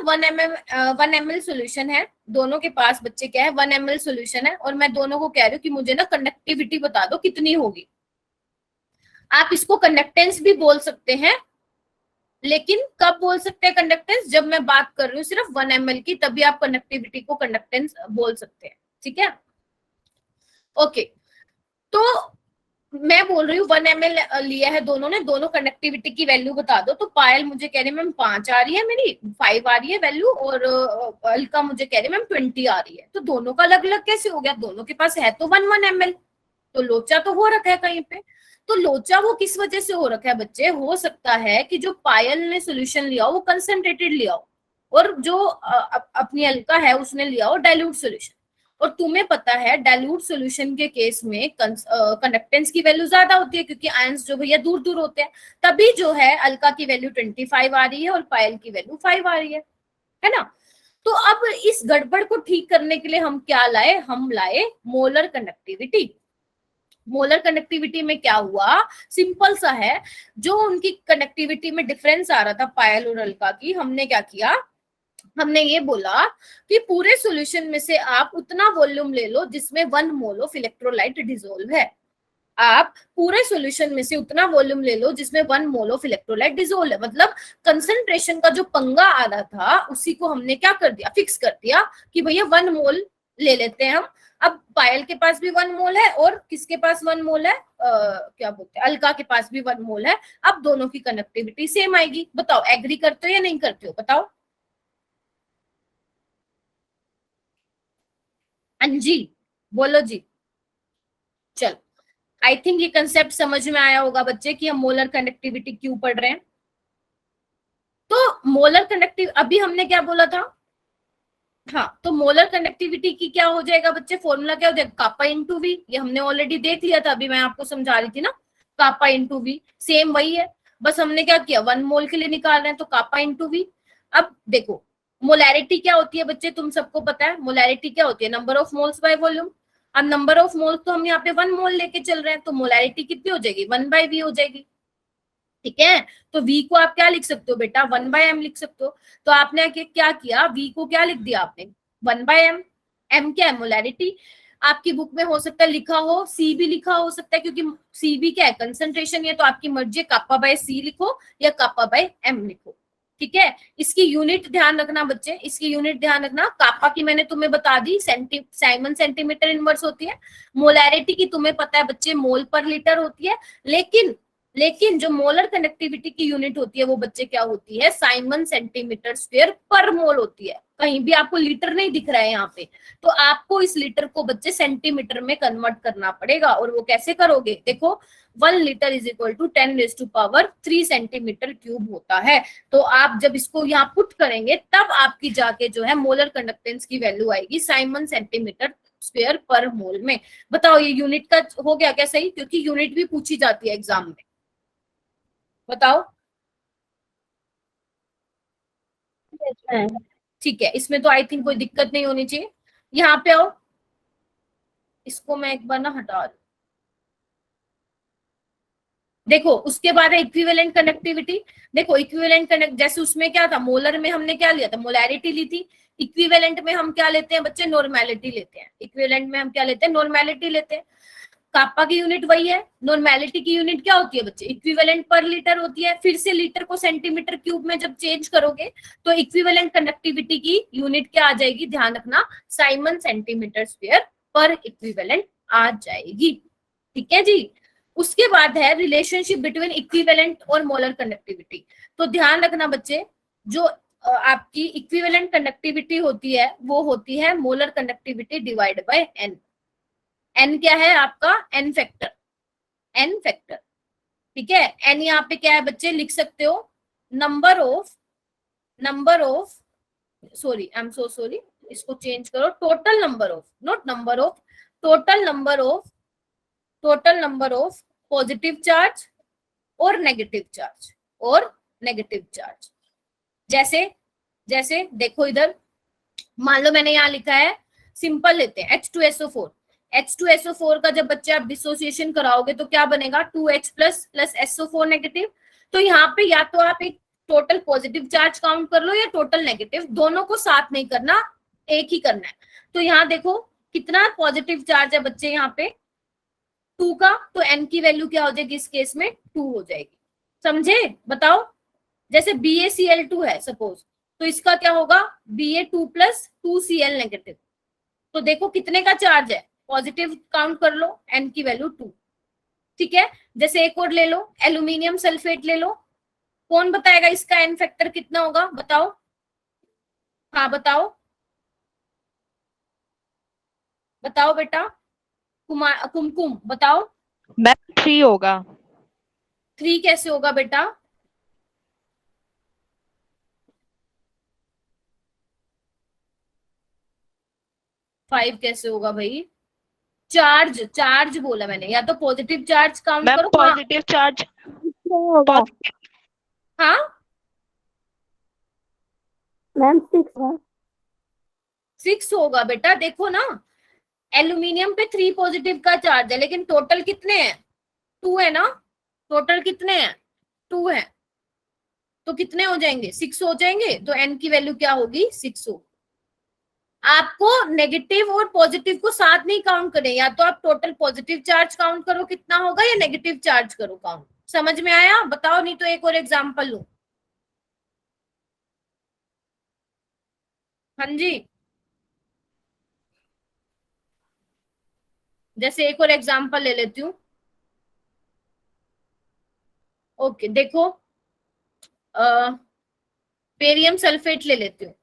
1 ml सोल्यूशन है. दोनों के पास बच्चे क्या है? 1 ml सोल्यूशन है. और मैं दोनों को कह रही हूँ कि मुझे ना कंडक्टिविटी बता दो कितनी होगी. आप इसको कंडक्टेंस भी बोल सकते हैं, लेकिन कब बोल सकते हैं कंडक्टेंस? जब मैं बात कर रही हूँ सिर्फ 1 ml की, तभी आप कंडक्टिविटी को कंडक्टेंस बोल सकते हैं. ठीक है. ओके. तो मैं बोल रही हूँ 1 ml लिया है दोनों ने, दोनों कंडक्टिविटी की वैल्यू बता दो। तो पायल मुझे कह रही है मैम 5 आ रही है, मेरी 5 आ रही है वैल्यू, और अलका मुझे कह रही है मैम 20 आ रही है। तो दोनों का अलग अलग कैसे हो गया? दोनों के पास है तो 1 ml, तो लोचा तो हो रखा है कहीं पे। तो लोचा वो किस वजह से हो रखा है बच्चे? हो सकता है कि जो पायल ने सोल्यूशन लिया हो वो कंसंट्रेटेड लिया हो, और जो अपनी अलका है उसने लिया हो डाइल्यूट सोल्यूशन। और तुम्हें पता है डाइल्यूट सोल्यूशन के केस में कंडक्टेंस की वैल्यू ज्यादा होती है, क्योंकि आयंस जो भैया दूर दूर होते हैं। तभी जो है अलका की वैल्यू 25 आ रही है और पायल की वैल्यू 5 आ रही है ना? तो अब इस गड़बड़ को ठीक करने के लिए हम क्या लाए? हम लाए मोलर कंडक्टिविटी। मोलर कंडक्टिविटी में क्या हुआ? सिंपल सा है, जो उनकी कंडक्टिविटी में डिफरेंस आ रहा था पायल और अलका की, हमने क्या किया? हमने ये बोला कि पूरे सॉल्यूशन में से आप उतना वॉल्यूम ले लो जिसमें 1 मोल ऑफ इलेक्ट्रोलाइट डिसोल्व है। आप पूरे सॉल्यूशन में से उतना वॉल्यूम ले लो जिसमें 1 मोल ऑफ इलेक्ट्रोलाइट डिसोल्व है। मतलब कंसंट्रेशन का जो पंगा आ रहा था उसी को हमने क्या कर दिया? फिक्स कर दिया कि भैया 1 मोल ले लेते हैं हम। अब पायल के पास भी 1 मोल है और किसके पास 1 मोल है? क्या बोलते हैं, अलका के पास भी 1 मोल है। अब दोनों की कनेक्टिविटी सेम आएगी। बताओ एग्री करते हो या नहीं करते हो? बताओ अंजी, बोलो जी। चल, आई थिंक ये कंसेप्ट समझ में आया होगा बच्चे कि हम मोलर कंडक्टिविटी क्यों पढ़ रहे हैं। तो मोलर कंडक्टिव अभी हमने क्या बोला था? हाँ, तो मोलर कंडक्टिविटी की क्या हो जाएगा बच्चे? फॉर्मूला क्या हो जाएगा? Kappa into we. ये हमने ऑलरेडी देख लिया था, अभी मैं आपको समझा रही थी ना। कापा इंटू वी सेम वही है, बस हमने क्या किया? 1 मोल के लिए निकाल रहे हैं तो कापा इंटू वी। अब देखो मोलैरिटी क्या होती है बच्चे, तुम सबको पता है मोलैरिटी क्या होती है? Number of moles by volume. अब नंबर ऑफ मोल्स तो हम यहाँ पे 1 मोल लेके चल रहे हैं, तो मोलैरिटी कितनी हो जाएगी? 1/v हो जाएगी। ठीक है, तो v को आप क्या लिख सकते हो बेटा? 1/m लिख सकते हो। तो आपने क्या किया? v को क्या लिख दिया आपने? 1/m। m क्या है? मोलैरिटी। आपकी बुक में हो सकता है लिखा हो c भी लिखा हो सकता है, क्योंकि c भी क्या है? कंसंट्रेशन है। तो आपकी मर्जी है कापा बाय c लिखो या कापा बाय m लिखो। ठीक है, इसकी यूनिट ध्यान रखना बच्चे, इसकी यूनिट ध्यान रखना। कापा की मैंने तुम्हें बता दी, साइमन सेंटीमीटर इनवर्स होती है। मोलैरिटी की तुम्हें पता है बच्चे, मोल पर लीटर होती है। लेकिन जो मोलर कंडक्टिविटी की यूनिट होती है वो बच्चे क्या होती है? साइमन सेंटीमीटर स्क्वायर पर मोल होती है। कहीं भी आपको लीटर नहीं दिख रहा है यहाँ पे, तो आपको इस लीटर को बच्चे सेंटीमीटर में कन्वर्ट करना पड़ेगा। और वो कैसे करोगे? देखो 1 litre is equal to 10⁻³ centimetre cube होता है। तो आप जब इसको यहाँ पुट करेंगे तब आपकी जाके जो है मोलर कंडक्टेंस की वैल्यू आएगी साइमन सेंटीमीटर स्क्वायर पर मोल में। बताओ ये यूनिट का हो गया क्या सही? क्योंकि यूनिट भी पूछी जाती है एग्जाम में। बताओ। Yes, ma'am. ठीक है, इसमें तो आई थिंक कोई दिक्कत नहीं होनी चाहिए। यहाँ पे आओ, इसको मैं एक बार ना हटा दूं। देखो उसके बाद है इक्विवेलेंट कनेक्टिविटी। देखो इक्विवेलेंट कनेक्ट, जैसे उसमें क्या था? मोलर में हमने क्या लिया था? मोलैरिटी ली थी। इक्विवेलेंट में हम क्या लेते हैं बच्चे? नॉर्मेलिटी लेते हैं। इक्विवेलेंट में हम क्या लेते हैं? नॉर्मेलिटी लेते हैं। कापा की यूनिट वही है। नॉर्मेलिटी की यूनिट क्या होती है बच्चे? इक्विवेलेंट पर लीटर होती है। फिर से लीटर को सेंटीमीटर क्यूब में जब चेंज करोगे तो इक्विवेलेंट कंडक्टिविटी की यूनिट क्या आ जाएगी? ध्यान रखना, साइमन सेंटीमीटर स्क्वायर पर इक्विवेलेंट आ जाएगी। ठीक है जी। उसके बाद है रिलेशनशिप बिटवीन इक्विवेलेंट और मोलर कंडक्टिविटी। तो ध्यान रखना बच्चे, जो आपकी इक्विवेलेंट कंडक्टिविटी होती है वो होती है molar conductivity divide by N. N क्या है आपका? N factor. N factor. ठीक है, एन यहाँ पे क्या है बच्चे? लिख सकते हो number of sorry, I am so sorry, इसको चेंज करो। Total number of, not number of, total number of positive charge और नेगेटिव चार्ज। जैसे देखो इधर, मान लो मैंने यहाँ लिखा है, सिंपल लेते हैं H2SO4। H2SO4 का जब बच्चे आप डिसोसिएशन कराओगे तो क्या बनेगा? 2H plus SO4 negative. तो यहाँ पे या तो आप एक टोटल पॉजिटिव चार्ज काउंट कर लो या टोटल नेगेटिव, दोनों को साथ नहीं करना, एक ही करना है। तो यहाँ देखो कितना पॉजिटिव चार्ज है बच्चे यहाँ पे? 2 का। तो n की वैल्यू क्या हो जाएगी इस केस में? 2 हो जाएगी। समझे? बताओ, जैसे BaCl2 है सपोज, तो इसका क्या होगा? Ba2 plus 2Cl negative. तो देखो कितने का चार्ज है? पॉजिटिव काउंट कर लो, n की वैल्यू 2। ठीक है, जैसे एक और ले लो, एल्यूमिनियम सल्फेट ले लो। कौन बताएगा इसका एन फैक्टर कितना होगा, बताओ। हाँ बताओ, बताओ बेटा। कुमकुम बताओ। मैम 3 होगा। 3 कैसे होगा बेटा? फाइव कैसे होगा भाई? चार्ज, चार्ज बोला मैंने, या तो पॉजिटिव चार्ज काउंट मैम करो। हाँ पॉजिटिव चार्ज, होगा हाँ, मैम 6 है। 6 होगा बेटा। देखो ना, एल्यूमिनियम पे 3 पॉजिटिव का चार्ज है, लेकिन टोटल कितने हैं? 2 है ना, टोटल कितने हैं? 2 है, तो कितने हो जाएंगे? 6 हो जाएंगे। तो एन की वैल्यू क्या होगी? 6 हो। आपको नेगेटिव और पॉजिटिव को साथ नहीं काउंट करें, या तो आप टोटल पॉजिटिव चार्ज काउंट करो कितना होगा, या नेगेटिव चार्ज करो काउंट। समझ में आया? बताओ, नहीं तो एक और एग्जांपल लो। हाँ जी, जैसे एक और एग्जांपल ले लेती हूँ। ओके देखो, बेरियम सल्फेट ले लेती हूँ।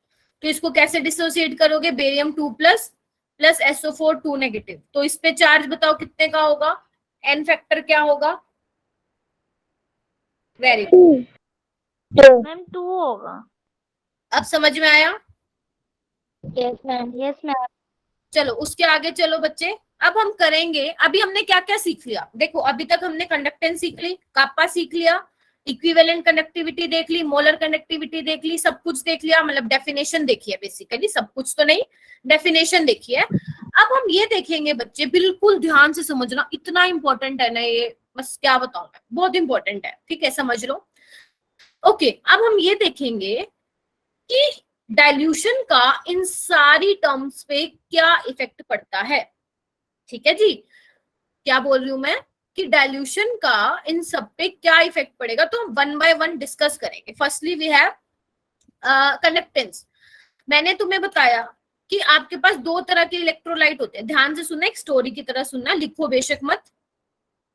तो इसको कैसे डिसोसिएट करोगे? Barium 2 plus plus SO4 2 negative. तो इस पे चार्ज बताओ कितने का होगा, एन फैक्टर क्या होगा? वेरी गुड, 2 मैम 2 होगा। अब समझ में आया? Yes ma'am, yes ma'am. चलो उसके आगे चलो बच्चे। अब हम करेंगे, अभी हमने क्या क्या सीख लिया देखो। अभी तक हमने कंडक्टेंस सीख ली, कापा सीख लिया, इक्विवेलेंट कंडक्टिविटी देख ली, मोलर कंडक्टिविटी देख ली, सब कुछ देख लिया, मतलब डेफिनेशन देखी है बेसिकली, सब कुछ तो नहीं, डेफिनेशन देखी है। अब हम ये देखेंगे बच्चे, बिल्कुल ध्यान से समझना, इतना इंपॉर्टेंट है ना ये, बस क्या बताऊं मैं, बहुत इंपॉर्टेंट है, ठीक है, समझ लो। ओके, अब हम ये देखेंगे कि डाइल्यूशन का इन सारी टर्म्स पे क्या इफेक्ट पड़ता है। ठीक है जी, क्या बोल रही हूं मैं, कि डाइल्यूशन का इन सब पे क्या इफेक्ट पड़ेगा, तो हम वन बाय वन डिस्कस करेंगे। Firstly we have conductance. मैंने तुम्हें बताया कि आपके पास 2 तरह के इलेक्ट्रोलाइट होते हैं। ध्यान से सुनना, एक स्टोरी की तरह सुनना, लिखो बेशक मत।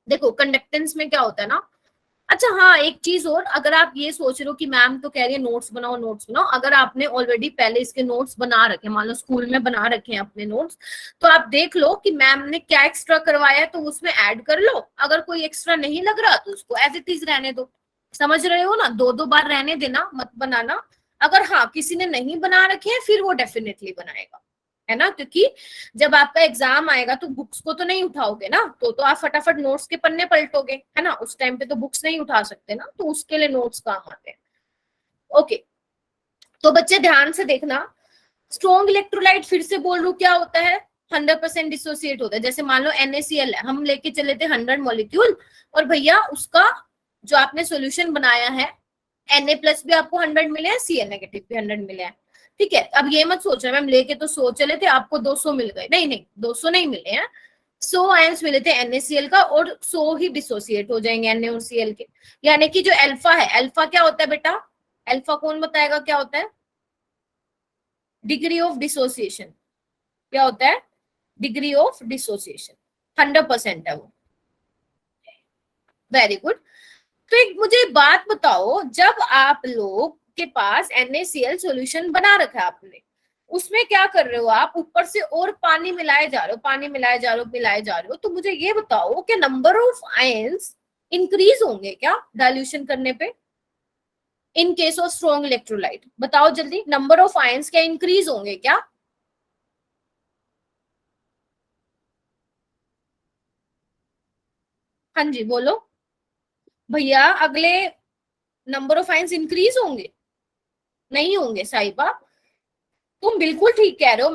देखो कंडक्टेंस में क्या होता है ना, अच्छा हाँ एक चीज और, अगर आप ये सोच रहे हो कि मैम तो कह रही है नोट्स बनाओ नोट्स बनाओ, अगर आपने ऑलरेडी पहले इसके नोट्स बना रखे, मान लो स्कूल में बना रखे हैं अपने नोट्स, तो आप देख लो कि मैम ने क्या एक्स्ट्रा करवाया है, तो उसमें ऐड कर लो। अगर कोई एक्स्ट्रा नहीं लग रहा तो उसको एज इट इज रहने दो। समझ रहे हो ना, 2 बार रहने देना, मत बनाना। अगर हाँ किसी ने नहीं बना रखे हैं, फिर वो डेफिनेटली बनाएगा, है ना, क्योंकि जब आपका एग्जाम आएगा तो बुक्स को तो नहीं उठाओगे ना, तो आप फटाफट नोट्स के पन्ने पलटोगे, है ना, उस टाइम पे तो बुक्स नहीं उठा सकते ना, तो उसके लिए नोट्स काम आते हैं। ओके, तो बच्चे ध्यान से देखना, स्ट्रॉन्ग इलेक्ट्रोलाइट फिर से बोल रू क्या होता है, 100% डिसोसिएट होता है। जैसे मान लो NaCl है, हम लेके चले थे 100 मॉलिक्यूल, और भैया उसका जो आपने सोल्यूशन बनाया है, Na प्लस भी आपको 100 मिले हैं, Cl नेगेटिव भी 100 मिले हैं। ठीक है, अब ये मत सोचना मैम लेके तो 100 चले थे, आपको 200 मिल गए, नहीं नहीं, 200 नहीं मिले हैं, 100 आयंस मिले थे NaCl का, और 100 ही डिसोसिएट हो जाएंगे Na और Cl के। यानी कि जो अल्फा है, अल्फा क्या होता है बेटा, अल्फा कौन बताएगा क्या होता है? Degree of dissociation. क्या होता है? Degree of dissociation. 100% है वो। Very good. तो एक मुझे बात बताओ, जब आप लोग के पास NaCl सॉल्यूशन बना रखा है आपने, उसमें क्या कर रहे हो आप, ऊपर से और पानी मिलाए जा रहे हो, पानी मिलाए जा रहे हो, मिलाए जा रहे हो, तो मुझे ये बताओ कि नंबर ऑफ आयंस इंक्रीज होंगे क्या डाइल्यूशन करने पे? In case of strong electrolyte बताओ जल्दी, नंबर ऑफ आयंस क्या इंक्रीज होंगे क्या? हाँ जी बोलो भैया, अगले नंबर ऑफ आयंस इंक्रीज होंगे? नहीं होंगे साहिबा, तुम बिल्कुल ठीक कह रहे हो।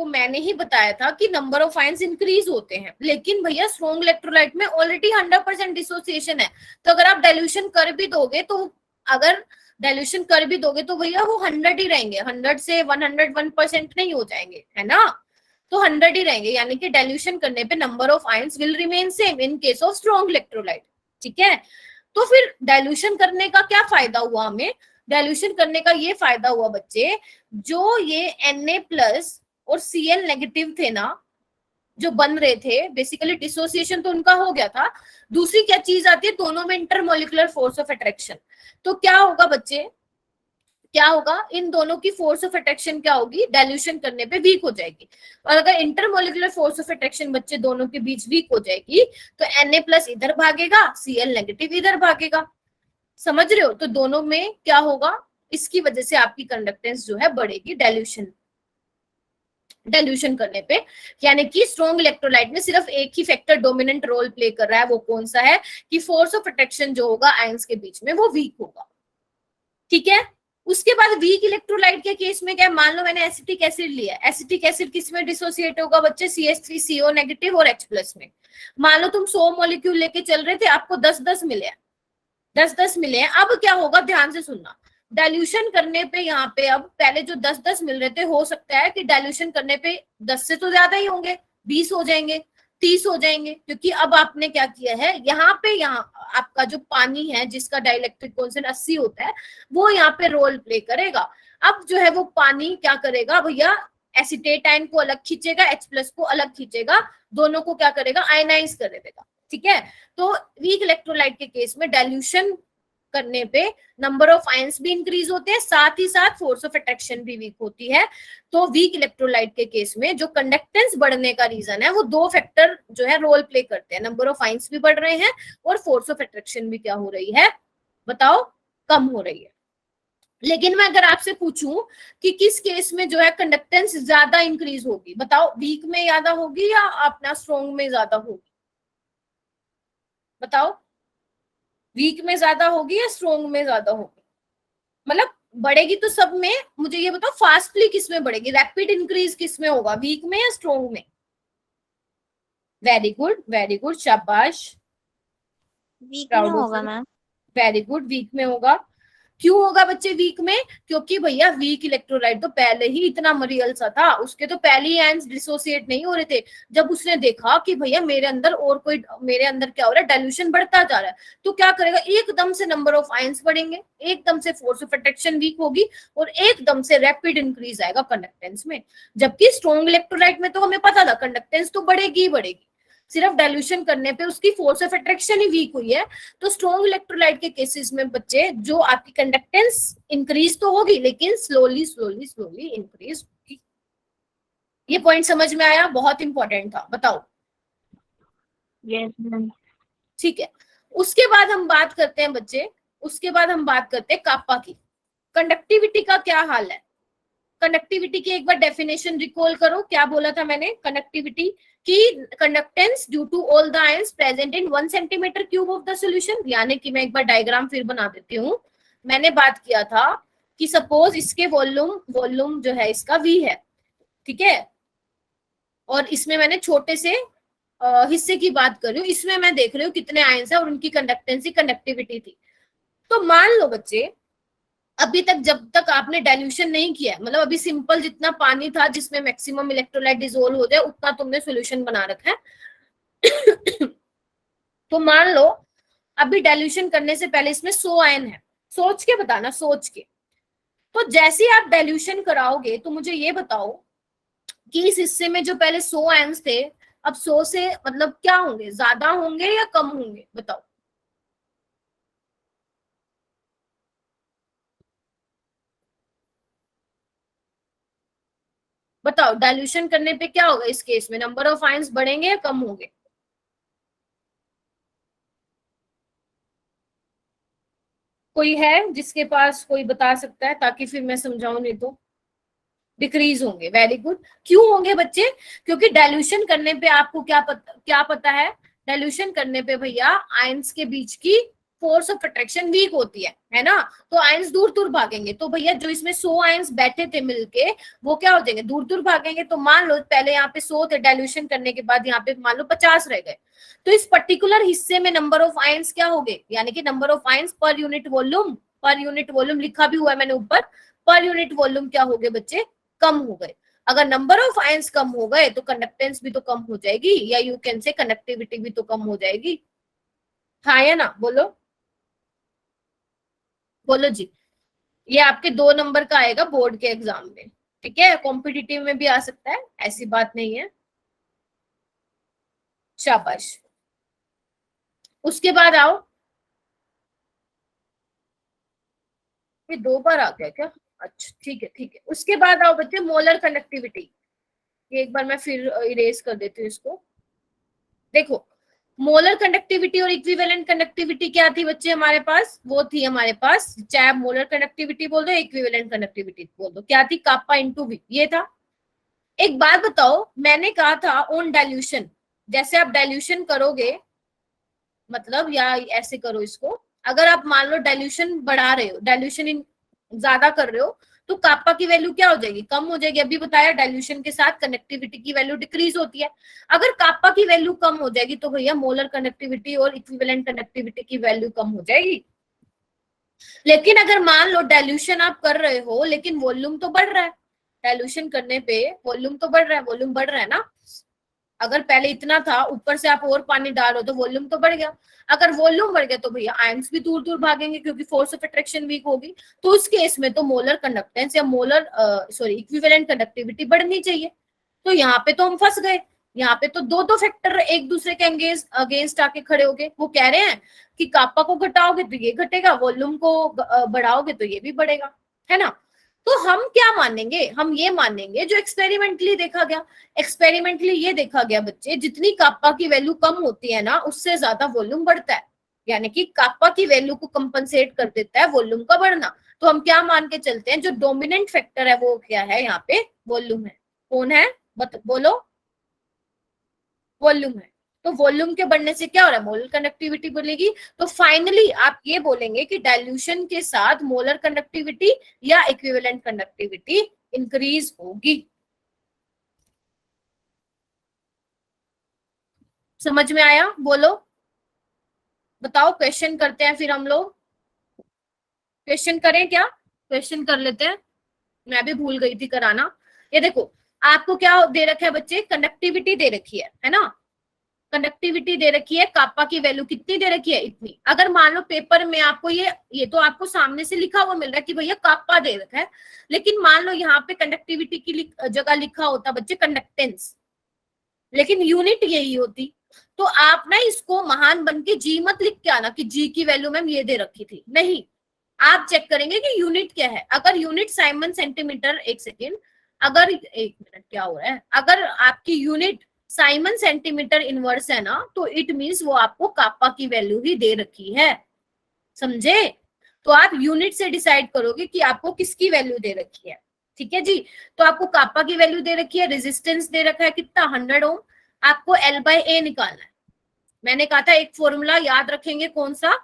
मैंने ही बताया था कि नंबर ऑफ आयंस इंक्रीज होते हैं, लेकिन भैया स्ट्रॉन्ग इलेक्ट्रोलाइट में ऑलरेडी 100% डिसोसिएशन है, तो अगर आप डाइल्यूशन कर भी दोगे तो, अगर डाइल्यूशन कर भी दोगे तो भैया वो 100 ही रहेंगे, 100 से 101% नहीं हो जाएंगे, है ना, तो 100 ही रहेंगे। यानी कि डाइल्यूशन करने पे number of ions will remain same in case of strong electrolyte. ठीक है, तो फिर डाइल्यूशन करने का क्या फायदा हुआ हमें? डाइल्यूशन करने का ये फायदा हुआ बच्चे, जो ये Na प्लस और Cl नेगेटिव थे ना, जो बन रहे थे, बेसिकली डिसोसिएशन तो उनका हो गया था। दूसरी क्या चीज आती है, दोनों में इंटरमोलिकुलर फोर्स ऑफ अट्रैक्शन। तो क्या होगा बच्चे, क्या होगा, इन दोनों की फोर्स ऑफ अट्रैक्शन क्या होगी, डाइल्यूशन करने पे वीक हो जाएगी। और अगर इंटरमोलिकुलर फोर्स ऑफ अट्रैक्शन बच्चे दोनों के बीच वीक हो जाएगी तो Na+ इधर भागेगा, Cl- इधर भागेगा। समझ रहे हो? तो दोनों में क्या होगा, इसकी वजह से आपकी कंडक्टेंस जो है बढ़ेगी डाइल्यूशन करने पे। यानी कि स्ट्रॉन्ग इलेक्ट्रोलाइट में सिर्फ एक ही फैक्टर डोमिनेंट रोल प्ले कर रहा है, वो कौन सा है, कि फोर्स ऑफ अट्रैक्शन जो होगा आयंस के बीच में वो वीक होगा। ठीक है। उसके बाद वीक इलेक्ट्रोलाइट के केस में क्या, मान लो मैंने एसिटिक एसिड लिया, एसिटिक एसिड किस में डिसोसिएट होगा बच्चे, CH3CO- और H+ में। मान लो तुम 100 मॉलिक्यूल लेके चल रहे थे, आपको 10-10 मिले हैं, 10-10 मिले हैं। अब क्या होगा, ध्यान से सुनना, डाइल्यूशन करने पे यहाँ पे अब पहले जो 10-10 मिल रहे थे, हो सकता है कि डाइल्यूशन करने पे 10 से तो ज्यादा ही होंगे, 20 हो जाएंगे, 30 हो जाएंगे, क्योंकि अब आपने क्या किया है, यहाँ पे यहाँ आपका जो पानी है जिसका डाइलेक्ट्रिक कांस्टेंट 80 होता है, वो यहाँ पे रोल प्ले करेगा। अब जो है वो पानी क्या करेगा भैया, एसिटेट आयन को अलग खींचेगा, H+ को अलग खींचेगा, दोनों को क्या करेगा, आयनाइज कर देगा। ठीक है। तो वीक इलेक्ट्रोलाइट के केस में डाइल्यूशन करने पे नंबर ऑफ आयंस भी इंक्रीज होते हैं, साथ ही साथ फोर्स ऑफ अट्रैक्शन भी वीक होती है। तो वीक इलेक्ट्रोलाइट के केस में जो कंडक्टेंस बढ़ने का रीजन है, वो दो फैक्टर जो है रोल प्ले करते हैं, नंबर ऑफ आयंस भी बढ़ रहे हैं और फोर्स ऑफ अट्रैक्शन भी क्या हो रही है, बताओ, कम हो रही है। लेकिन मैं अगर आपसे पूछूं कि किस केस में जो है कंडक्टेंस ज्यादा इंक्रीज होगी, बताओ, वीक में ज्यादा होगी या अपना स्ट्रॉन्ग में ज्यादा होगी, बताओ, वीक में ज्यादा होगी या स्ट्रॉन्ग में ज्यादा होगी, मतलब बढ़ेगी तो सब में, मुझे ये बताओ फास्टली किस में बढ़ेगी, रैपिड इंक्रीज किस में होगा, वीक में या स्ट्रॉन्ग में। वेरी गुड, शाबाश, वीक में प्राउड ऑफ होगा you, ma'am. Very good, weak में होगा। क्यों होगा बच्चे वीक में, क्योंकि भैया वीक इलेक्ट्रोलाइट तो पहले ही इतना मरियल सा था, उसके तो पहले ही आयंस डिसोसिएट नहीं हो रहे थे। जब उसने देखा कि भैया मेरे अंदर और कोई, मेरे अंदर क्या हो रहा है, डाइल्यूशन बढ़ता जा रहा है, तो क्या करेगा, एकदम से नंबर ऑफ आयंस बढ़ेंगे, एकदम से फोर्स ऑफ अट्रैक्शन वीक होगी और एकदम से रैपिड इंक्रीज आएगा कंडक्टेंस में। जबकि स्ट्रॉन्ग इलेक्ट्रोलाइट में तो हमें पता था कंडक्टेंस तो बढ़ेगी ही बढ़ेगी, सिर्फ डाइल्यूशन करने पे उसकी फोर्स ऑफ अट्रैक्शन ही वीक हुई है। तो स्ट्रॉन्ग इलेक्ट्रोलाइट के केसेस में बच्चे जो आपकी कंडक्टेंस इंक्रीज तो होगी, लेकिन स्लोली स्लोली स्लोली इंक्रीज होगी। ये पॉइंट समझ में आया, बहुत इंपॉर्टेंट था, बताओ। Yes ma'am. ठीक है। उसके बाद हम बात करते हैं बच्चे, उसके बाद हम बात करते हैं कापा की। कंडक्टिविटी का क्या हाल है, कंडक्टिविटी की एक बार डेफिनेशन रिकॉल करो, क्या बोला था मैंने, कंडक्टिविटी की conductance due to all the ions present in 1 centimetre cube of the solution. यानी कि मैं एक बार डायग्राम फिर बना देती हूँ। मैंने बात किया था कि सपोज इसके वॉल्यूम जो है इसका V है, ठीक है, और इसमें मैंने छोटे से हिस्से की बात कर रही हूँ, इसमें मैं देख रही हूँ कितने आयंस है और उनकी कंडक्टेंसी कंडक्टिविटी थी। तो मान लो बच्चे, अभी तक जब तक आपने डाइल्यूशन नहीं किया, मतलब अभी सिंपल जितना पानी था जिसमें मैक्सिमम इलेक्ट्रोलाइट डिसोल्व हो जाए उतना तुमने सॉल्यूशन बना रखा है। तो मान लो अभी डाइल्यूशन करने से पहले इसमें 100 आयन है, सोच के बताना, सोच के। तो जैसे ही आप डाइल्यूशन कराओगे तो मुझे ये बताओ कि इस हिस्से में जो पहले 100 आयन्स थे, अब 100 से मतलब क्या होंगे, ज्यादा होंगे या कम होंगे, बताओ। बताओ डाइल्यूशन करने पे क्या होगा, इस केस में नंबर ऑफ आयंस बढ़ेंगे या कम होंगे। कोई है जिसके पास, कोई बता सकता है, ताकि फिर मैं समझाऊं, नहीं तो डिक्रीज होंगे। Very good. क्यों होंगे बच्चे, क्योंकि डाइल्यूशन करने पे आपको क्या पता है, डाइल्यूशन करने पे भैया आयंस के बीच की फोर्स ऑफ अट्रैक्शन वीक होती है ना, तो आयंस दूर दूर भागेंगे। तो भैया जो इसमें 100 आयंस बैठे थे मिलके, वो क्या हो जाएंगे, दूर दूर भागेंगे। तो मान लो पहले यहाँ पे 100 थे, डाइल्यूशन करने के बाद यहाँ पे मान लो 50 रह गए, तो इस पर्टिकुलर हिस्से में नंबर ऑफ आयंस क्या हो गए, यानी कि number of ions per unit volume, per unit volume लिखा भी हुआ है मैंने ऊपर, पर यूनिट वॉल्यूम क्या हो गए बच्चे, कम हो गए। अगर नंबर ऑफ आयंस कम हो गए तो कंडक्टेंस भी तो कम हो जाएगी, या यू कैन से कंडक्टिविटी भी तो कम हो जाएगी। हाँ या ना, बोलो बोलो जी। ये आपके 2 नंबर का आएगा बोर्ड के एग्जाम में, ठीक है, कॉम्पिटिटिव में भी आ सकता है, ऐसी बात नहीं है। शाबाश। उसके बाद आओ, ये 2 बार आ गया क्या? अच्छा ठीक है ठीक है। उसके बाद आओ बच्चे मोलर कंडक्टिविटी। ये एक बार मैं फिर इरेज कर देती हूँ इसको। देखो मोलर कंडक्टिविटी और इक्विवेलेंट कंडक्टिविटी क्या थी बच्चे हमारे पास? वो थी हमारे पास, चाहे आप मोलर कंडक्टिविटी बोल दो इक्विवेलेंट कंडक्टिविटी बोल दो, क्या थी? कापा इंटू वी, ये था। एक बात बताओ, मैंने कहा था ऑन डाइल्यूशन, जैसे आप डाइल्यूशन करोगे, मतलब या ऐसे करो इसको, अगर आप मान लो डाइल्यूशन बढ़ा रहे हो, डाइल्यूशन ज्यादा कर रहे हो, तो कापा की वैल्यू क्या हो जाएगी? कम हो जाएगी। अभी बताया डाइल्यूशन के साथ कनेक्टिविटी की वैल्यू डिक्रीज होती है। अगर कापा की वैल्यू कम हो जाएगी तो भैया मोलर कंडक्टिविटी और इक्विवेलेंट कंडक्टिविटी की वैल्यू कम हो जाएगी। लेकिन अगर मान लो डाइल्यूशन आप कर रहे हो लेकिन वॉल्यूम तो बढ़ रहा है, डाइल्यूशन करने पे वॉल्यूम तो बढ़ रहा है, वॉल्यूम बढ़ रहा है ना। अगर पहले इतना था, ऊपर से आप और पानी डाल रहे हो तो वॉल्यूम तो बढ़ गया। अगर वॉल्यूम बढ़ गया तो भैया आयंस भी दूर दूर भागेंगे क्योंकि फोर्स ऑफ अट्रैक्शन वीक होगी। तो उस केस में तो मोलर कंडक्टेंस या मोलर इक्विवेलेंट कंडक्टिविटी बढ़नी चाहिए। तो यहाँ पे तो हम फंस गए। यहाँ पे तो दो दो फैक्टर एक दूसरे के अगेंस्ट आके खड़े हो गए। वो कह रहे हैं कि कापा को घटाओगे तो ये घटेगा, वॉल्यूम को बढ़ाओगे तो ये भी बढ़ेगा, है ना। तो हम क्या मानेंगे? हम ये मानेंगे जो एक्सपेरिमेंटली देखा गया। एक्सपेरिमेंटली ये देखा गया बच्चे, जितनी कापा की वैल्यू कम होती है ना, उससे ज्यादा वॉल्यूम बढ़ता है। यानी कि कापा की वैल्यू को कंपनसेट कर देता है वॉल्यूम का बढ़ना। तो हम क्या मान के चलते हैं, जो डोमिनेंट फैक्टर है वो क्या है यहाँ पे? वॉल्यूम है। कौन है? बोलो। वॉल्यूम है। तो वॉल्यूम के बढ़ने से क्या हो रहा है? मोलर कंडक्टिविटी बढ़ेगी। तो फाइनली आप ये बोलेंगे कि डाइल्यूशन के साथ मोलर कंडक्टिविटी या इक्विवेलेंट कंडक्टिविटी इंक्रीज होगी। समझ में आया? बोलो, बताओ। क्वेश्चन करते हैं फिर हम लोग। क्वेश्चन करें क्या? क्वेश्चन कर लेते हैं, मैं भी भूल गई थी कराना। ये देखो, आपको क्या दे रखा है बच्चे? कंडक्टिविटी दे रखी है ना। कंडक्टिविटी दे रखी है, कापा की वैल्यू कितनी दे रखी है? इतनी। अगर मान लो पेपर में आपको ये तो आपको सामने से लिखा हुआ मिल रहा है कि भैया कापा दे रखा है, लेकिन मान लो यहाँ पे कंडक्टिविटी की जगह लिखा होता बच्चे कंडक्टेंस, लेकिन यूनिट यही होती। तो आप ना इसको महान बन के जी मत लिख के आना कि जी की वैल्यू मैम ये दे रखी थी, नहीं। आप चेक करेंगे कि यूनिट क्या है। अगर यूनिट साइमन सेंटीमीटर, एक सेकेंड, अगर एक मिनट क्या हो रहा है, अगर आपकी यूनिट साइमन सेंटीमीटर इनवर्स है ना, तो इट मींस वो आपको कापा की वैल्यू ही दे रखी है। समझे? तो आप यूनिट से डिसाइड करोगे कि आपको किसकी वैल्यू दे रखी है। ठीक है जी। तो आपको कापा की वैल्यू दे रखी है, रेजिस्टेंस दे रखा है कितना? 100 ओम। आपको एल बाय ए निकालना है। मैंने कहा था एक फॉर्मूला याद रखेंगे, कौन सा?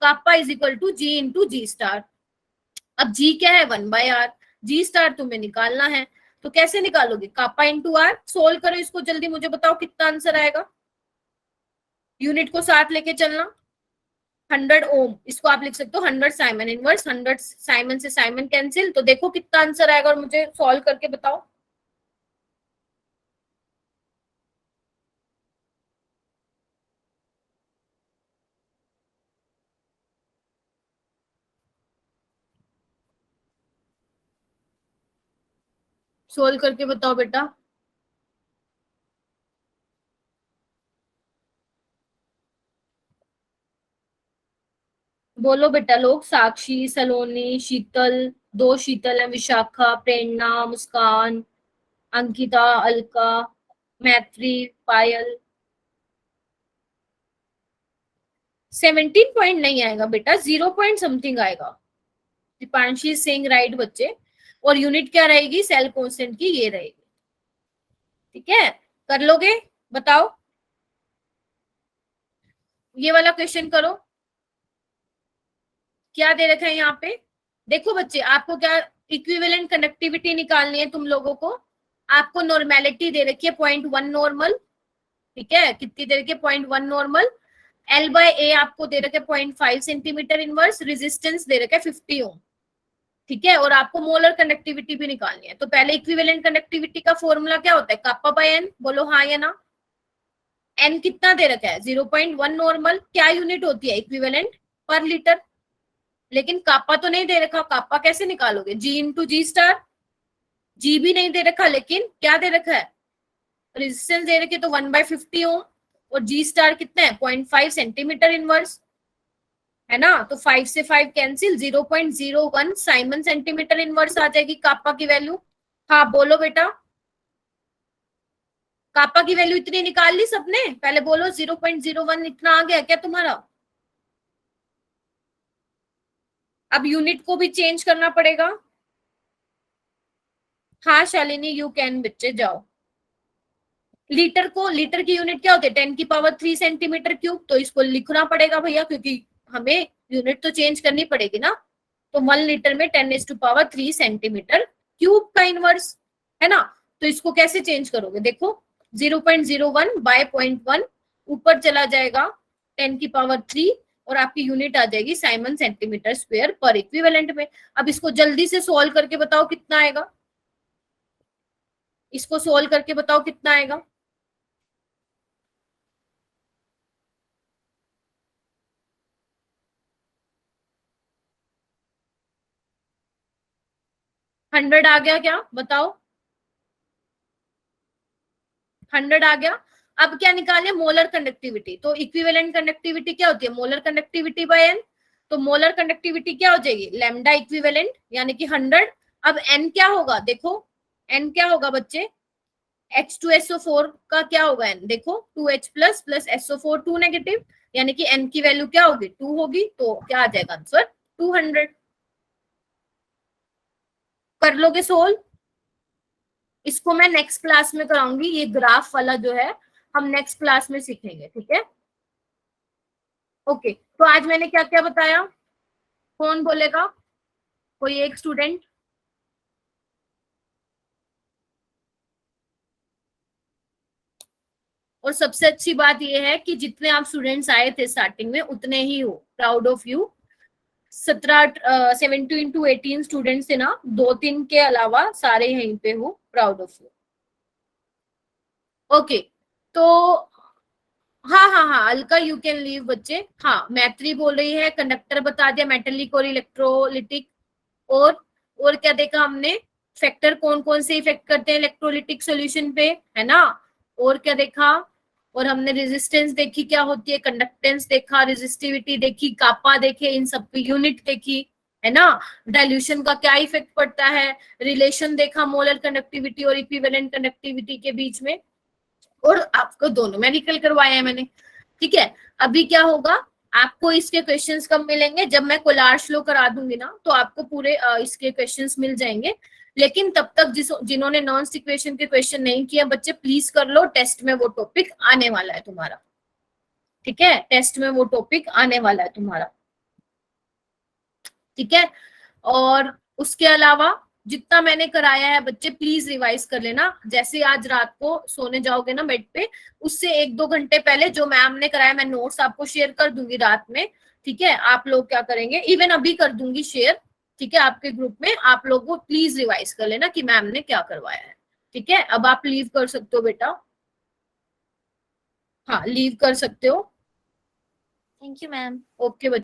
Kappa is equal to G into G star. अब जी क्या है? 1/r। जी स्टार तुम्हें निकालना है, तो कैसे निकालोगे? Kappa into are. सोल्व करो इसको जल्दी, मुझे बताओ कितना आंसर आएगा। यूनिट को साथ लेके चलना। 100 ओम, इसको आप लिख सकते हो 100 साइमन इनवर्स। 100 साइमन से साइमन कैंसिल, तो देखो कितना आंसर आएगा और मुझे सॉल्व करके बताओ। सोल्व करके बताओ बेटा। बोलो बेटा लोग। साक्षी, सलोनी, शीतल, 2 शीतल है, विशाखा, प्रेरणा, मुस्कान, अंकिता, अलका, मैत्री, पायल। 17 पॉइंट नहीं आएगा बेटा, 0 पॉइंट समथिंग आएगा। दीपांशी सिंह राइट बच्चे। और यूनिट क्या रहेगी? सेल कांस्टेंट की ये रहेगी। ठीक है, कर लोगे? बताओ। ये वाला क्वेश्चन करो। क्या दे रखा है यहाँ पे? देखो बच्चे, आपको क्या इक्विवेलेंट कंडक्टिविटी निकालनी है तुम लोगों को। आपको नॉर्मेलिटी दे रखी है 0.1 नॉर्मल। ठीक है, कितनी दे रखी है? 0.1 नॉर्मल। एल बाय ए आपको दे रखा है 0.5 सेंटीमीटर इनवर्स। रेजिस्टेंस दे रखा है 50 ओम। ठीक है, और आपको मोलर कंडक्टिविटी भी निकालनी है। तो पहले इक्विवेलेंट कंडक्टिविटी का फॉर्मूला क्या होता है? कापा बाय एन। बोलो हाँ या ना। एन कितना दे रखा है? 0.1 नॉर्मल। क्या यूनिट होती है? इक्विवेलेंट पर लीटर। लेकिन कापा तो नहीं दे रखा, कापा कैसे निकालोगे? जी इंटू जी स्टार। जी भी नहीं दे रखा, लेकिन क्या दे रखा है? रेजिस्टेंस दे रखी है तो 1/50 ओम। और जी स्टार कितना है 0.5 सेंटीमीटर इनवर्स, है ना। तो 5 से 5 कैंसिल, 0.01 साइमन सेंटीमीटर इनवर्स आ जाएगी कापा की वैल्यू। हाँ बोलो बेटा, कापा की वैल्यू इतनी निकाल ली सबने, पहले बोलो 0.01 इतना आ गया क्या तुम्हारा। अब यूनिट को भी चेंज करना पड़ेगा। हाँ शालिनी यू कैन, बच्चे जाओ। लीटर को, लीटर की यूनिट क्या होती है 10⁻³ सेंटीमीटर क्यूब, तो इसको लिखना पड़ेगा भैया, क्योंकि हमें यूनिट तो चेंज करनी पड़ेगी ना। तो 1 लीटर में 10⁻³ सेंटीमीटर क्यूब का इनवर्स, है ना। तो इसको कैसे चेंज करोगे, देखो 0.01 बाय 0.1 ऊपर चला जाएगा 10⁻³ और आपकी यूनिट आ जाएगी साइमन सेंटीमीटर स्क्वायर पर इक्विवेलेंट में। अब इसको जल्दी से सोल्व करके बताओ कितना आएगा, इसको सोल्व करके बताओ कितना आएगा। हंड्रेड आ गया क्या बताओ, 100 आ गया। अब क्या निकाले, मोलर कंडक्टिविटी। तो इक्विवेलेंट कंडक्टिविटी क्या होती है, मोलर कंडक्टिविटी बाय एन। तो मोलर कंडक्टिविटी क्या हो जाएगी, लैम्डा इक्विवेलेंट यानी कि 100। अब एन क्या होगा, देखो एन क्या होगा बच्चे, H2SO4 का क्या होगा एन, देखो 2H plus plus SO4 2 negative, यानी कि एन की वैल्यू क्या होगी 2 होगी। तो क्या आ जाएगा आंसर 200। कर लोगे सोल्व, इसको मैं नेक्स्ट क्लास में कराऊंगी, ये ग्राफ वाला जो है हम नेक्स्ट क्लास में सीखेंगे, ठीक है। ओके, तो आज मैंने क्या क्या बताया, कौन बोलेगा, कोई एक स्टूडेंट। और सबसे अच्छी बात यह है कि जितने आप स्टूडेंट्स आए थे स्टार्टिंग में उतने ही हो, proud of you. 17 to 18 students थे ना, 2-3 के अलावा सारे यहीं पे हो, प्राउड ऑफ यू। ओके, तो हाँ हाँ हाँ अलका यू कैन लीव बच्चे। हाँ मैत्री बोल रही है कंडक्टर बता दिया, मेटेलिक और इलेक्ट्रोलिटिक। और क्या देखा हमने, फैक्टर कौन कौन से इफेक्ट करते हैं इलेक्ट्रोलिटिक सॉल्यूशन पे, है ना। और क्या देखा, और हमने रेजिस्टेंस देखी क्या होती है, कंडक्टेंस देखा, रेजिस्टिविटी देखी, कापा देखे, इन सब की यूनिट देखी, है ना। डाइल्यूशन का क्या इफेक्ट पड़ता है, रिलेशन देखा मोलर कंडक्टिविटी और इक्विवेलेंट कंडक्टिविटी के बीच में। और आपको दोनों मेडिकल करवाया है मैंने, ठीक है। अभी क्या होगा, आपको इसके क्वेश्चंस कब मिलेंगे, जब मैं कोलार्स लो करा दूंगी ना, तो आपको पूरे इसके क्वेश्चंस मिल जाएंगे। लेकिन तब तक जिन्होंने नॉन इक्वेशन के क्वेश्चन नहीं किया बच्चे प्लीज कर लो, टेस्ट में वो टॉपिक आने वाला है तुम्हारा, ठीक है। टेस्ट में वो टॉपिक आने वाला है तुम्हारा, ठीक है। और उसके अलावा जितना मैंने कराया है बच्चे प्लीज रिवाइज कर लेना। जैसे आज रात को सोने जाओगे ना बेड पे, उससे 1-2 घंटे पहले जो मैम ने कराया मैं नोट्स आपको शेयर कर दूंगी रात में, ठीक है। आप लोग क्या करेंगे, इवन अभी कर दूंगी शेयर, ठीक है, आपके ग्रुप में। आप लोग वो प्लीज रिवाइज कर लेना कि मैम ने क्या करवाया है, ठीक है। अब आप लीव कर सकते हो बेटा, हाँ लीव कर सकते हो। Thank you ma'am. ओके बच्चे।